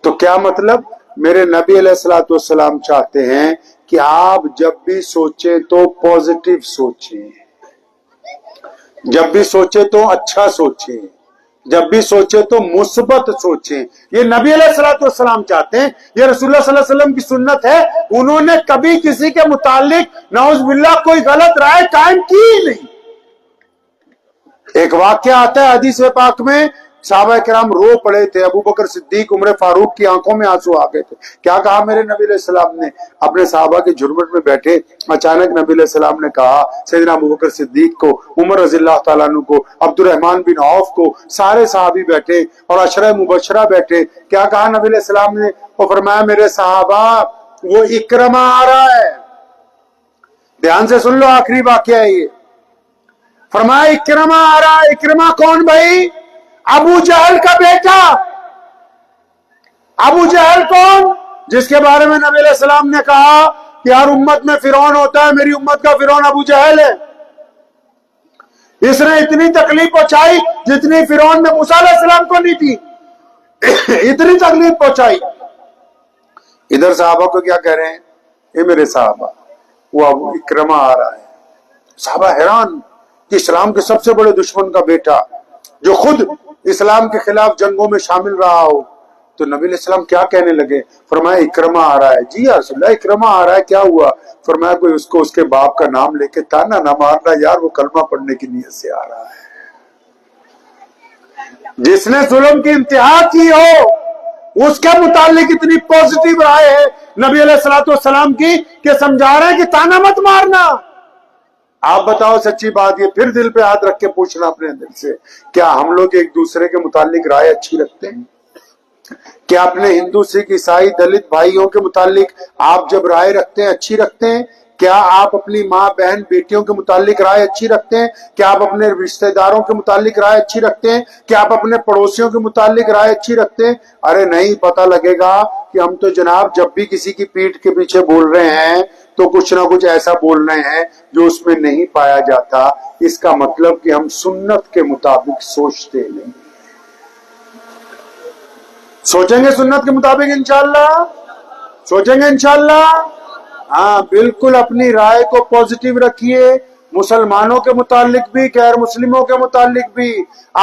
تو کیا مطلب؟ میرے نبی علیہ السلام چاہتے ہیں کہ آپ جب بھی سوچیں تو پوزیٹو سوچیں، جب بھی سوچیں تو اچھا سوچیں، جب بھی سوچے تو مثبت سوچیں۔ یہ نبی علیہ السلام چاہتے ہیں، یہ رسول اللہ صلی اللہ علیہ وسلم کی سنت ہے۔ انہوں نے کبھی کسی کے متعلق نعوذ باللہ کوئی غلط رائے قائم کی ہی نہیں۔ ایک واقعہ آتا ہے حدیث پاک میں، صحابہ کرام رو پڑے تھے، ابو بکر صدیق، عمر فاروق کی آنکھوں میں آنسو آ گئے تھے۔ کیا کہا میرے نبی علیہ السلام نے؟ اپنے صحابہ کے جھرمٹ میں بیٹھے، اچانک نبی علیہ السلام نے کہا سیدنا ابو بکر صدیق کو، عمر رضی اللہ تعالیٰ عنہ کو، عبد الرحمن بن عوف کو، سارے صحابی بیٹھے اور عشرہ مبشرہ بیٹھے۔ کیا کہا نبی علیہ السلام نے؟ وہ فرمایا میرے صحابہ وہ اکرمہ آ رہا ہے، دھیان سے سن لو، آخری واقعہ ہے یہ۔ فرمایا اکرمہ آ رہا ہے۔ اکرمہ کون بھائی؟ ابو جہل کا بیٹا۔ ابو جہل کون؟ جس کے بارے میں نبی علیہ السلام نے کہا کہ ہر امت میں فرعون ہوتا ہے، میری امت کا فرعون ابو جہل ہے۔ اس نے اتنی تکلیف پہنچائی جتنی فرعون میں موسیٰ علیہ السلام کو نہیں تھی، اتنی تکلیف پہنچائی۔ ادھر صحابہ کو کیا کہہ رہے ہیں؟ اے میرے صحابہ وہ ابو اکرمہ آ رہا ہے۔ صحابہ حیران کہ اسلام کے سب سے بڑے دشمن کا بیٹا جو خود اسلام کے خلاف جنگوں میں شامل رہا ہو، تو نبی علیہ السلام کیا کہنے لگے؟ فرمایا اکرمہ آ رہا ہے۔ جی یا رسول اللہ اکرمہ آ رہا ہے، کیا ہوا؟ فرمایا کوئی اس کو اس کے باپ کا نام لے کے تانا نہ مارنا یار، وہ کلمہ پڑھنے کی نیت سے آ رہا ہے۔ جس نے ظلم کی انتہا کی ہو اس کے متعلق اتنی پوزیٹیو رائے ہے نبی علیہ السلام کی کہ سمجھا رہے ہیں کہ تانا مت مارنا۔ آپ بتاؤ سچی بات، یہ پھر دل پہ ہاتھ رکھ کے پوچھنا اپنے دل سے، کیا ہم لوگ ایک دوسرے کے متعلق رائے اچھی رکھتے ہیں؟ کیا اپنے ہندو سکھ عیسائی دلت بھائیوں کے متعلق آپ جب رائے رکھتے ہیں اچھی رکھتے ہیں؟ کیا آپ اپنی ماں بہن بیٹیوں کے متعلق رائے اچھی رکھتے ہیں؟ کیا آپ اپنے رشتہ داروں کے متعلق رائے اچھی رکھتے ہیں؟ کیا آپ اپنے پڑوسیوں کے متعلق رائے اچھی رکھتے ہیں؟ ارے نہیں، پتہ لگے گا کہ ہم تو جناب جب بھی کسی کی پیٹھ کے پیچھے بول رہے ہیں تو کچھ نہ کچھ ایسا بول رہے ہیں جو اس میں نہیں پایا جاتا۔ اس کا مطلب کہ ہم سنت کے مطابق سوچتے نہیں۔ سوچیں گے سنت کے مطابق انشاءاللہ، سوچیں گے انشاءاللہ۔ ہاں بالکل، اپنی رائے کو پوزیٹیو رکھیے، مسلمانوں کے متعلق بھی، غیر مسلموں کے متعلق بھی۔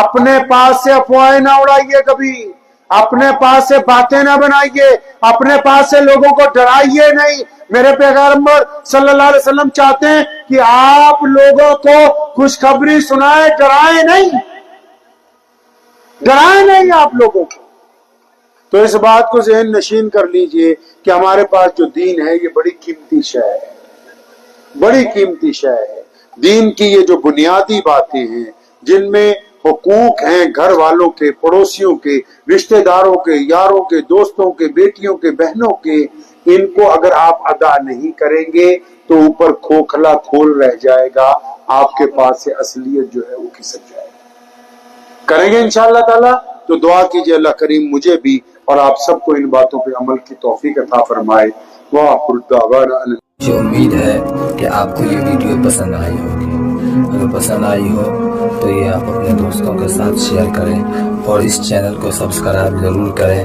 اپنے پاس سے افواہیں نہ اڑائیے، کبھی اپنے پاس سے باتیں نہ بنائیے، اپنے پاس سے لوگوں کو ڈرائیے نہیں۔ میرے پیغمبر صلی اللہ علیہ وسلم چاہتے ہیں کہ آپ لوگوں کو خوشخبری سنائیں، ڈرائیں نہیں، ڈرائیں نہیں آپ لوگوں کو۔ تو اس بات کو ذہن نشین کر لیجئے کہ ہمارے پاس جو دین ہے یہ بڑی قیمتی شے ہے، بڑی قیمتی شے ہے۔ دین کی یہ جو بنیادی باتیں ہیں جن میں حقوق ہیں گھر والوں کے، پڑوسیوں کے، رشتہ داروں کے، یاروں کے، دوستوں کے، بیٹیوں کے، بہنوں کے، ان کو اگر آپ ادا نہیں کریں گے تو اوپر کھوکھلا کھول رہ جائے گا، آپ کے پاس سے اصلیت جو ہے وہ کھسک جائے گا۔ کریں گے انشاءاللہ تعالی تو دعا کیجئے اللہ کریم مجھے بھی اور آپ سب کو ان باتوں پہ عمل کی توفیق عطا فرمائے۔ وآخر دعوانا مجھے امید ہے کہ آپ کو یہ ویڈیو پسند آئی ہوگی۔ اگر پسند آئی ہو تو یہ آپ اپنے دوستوں کے ساتھ شیئر کریں اور اس چینل کو سبسکرائب ضرور کریں۔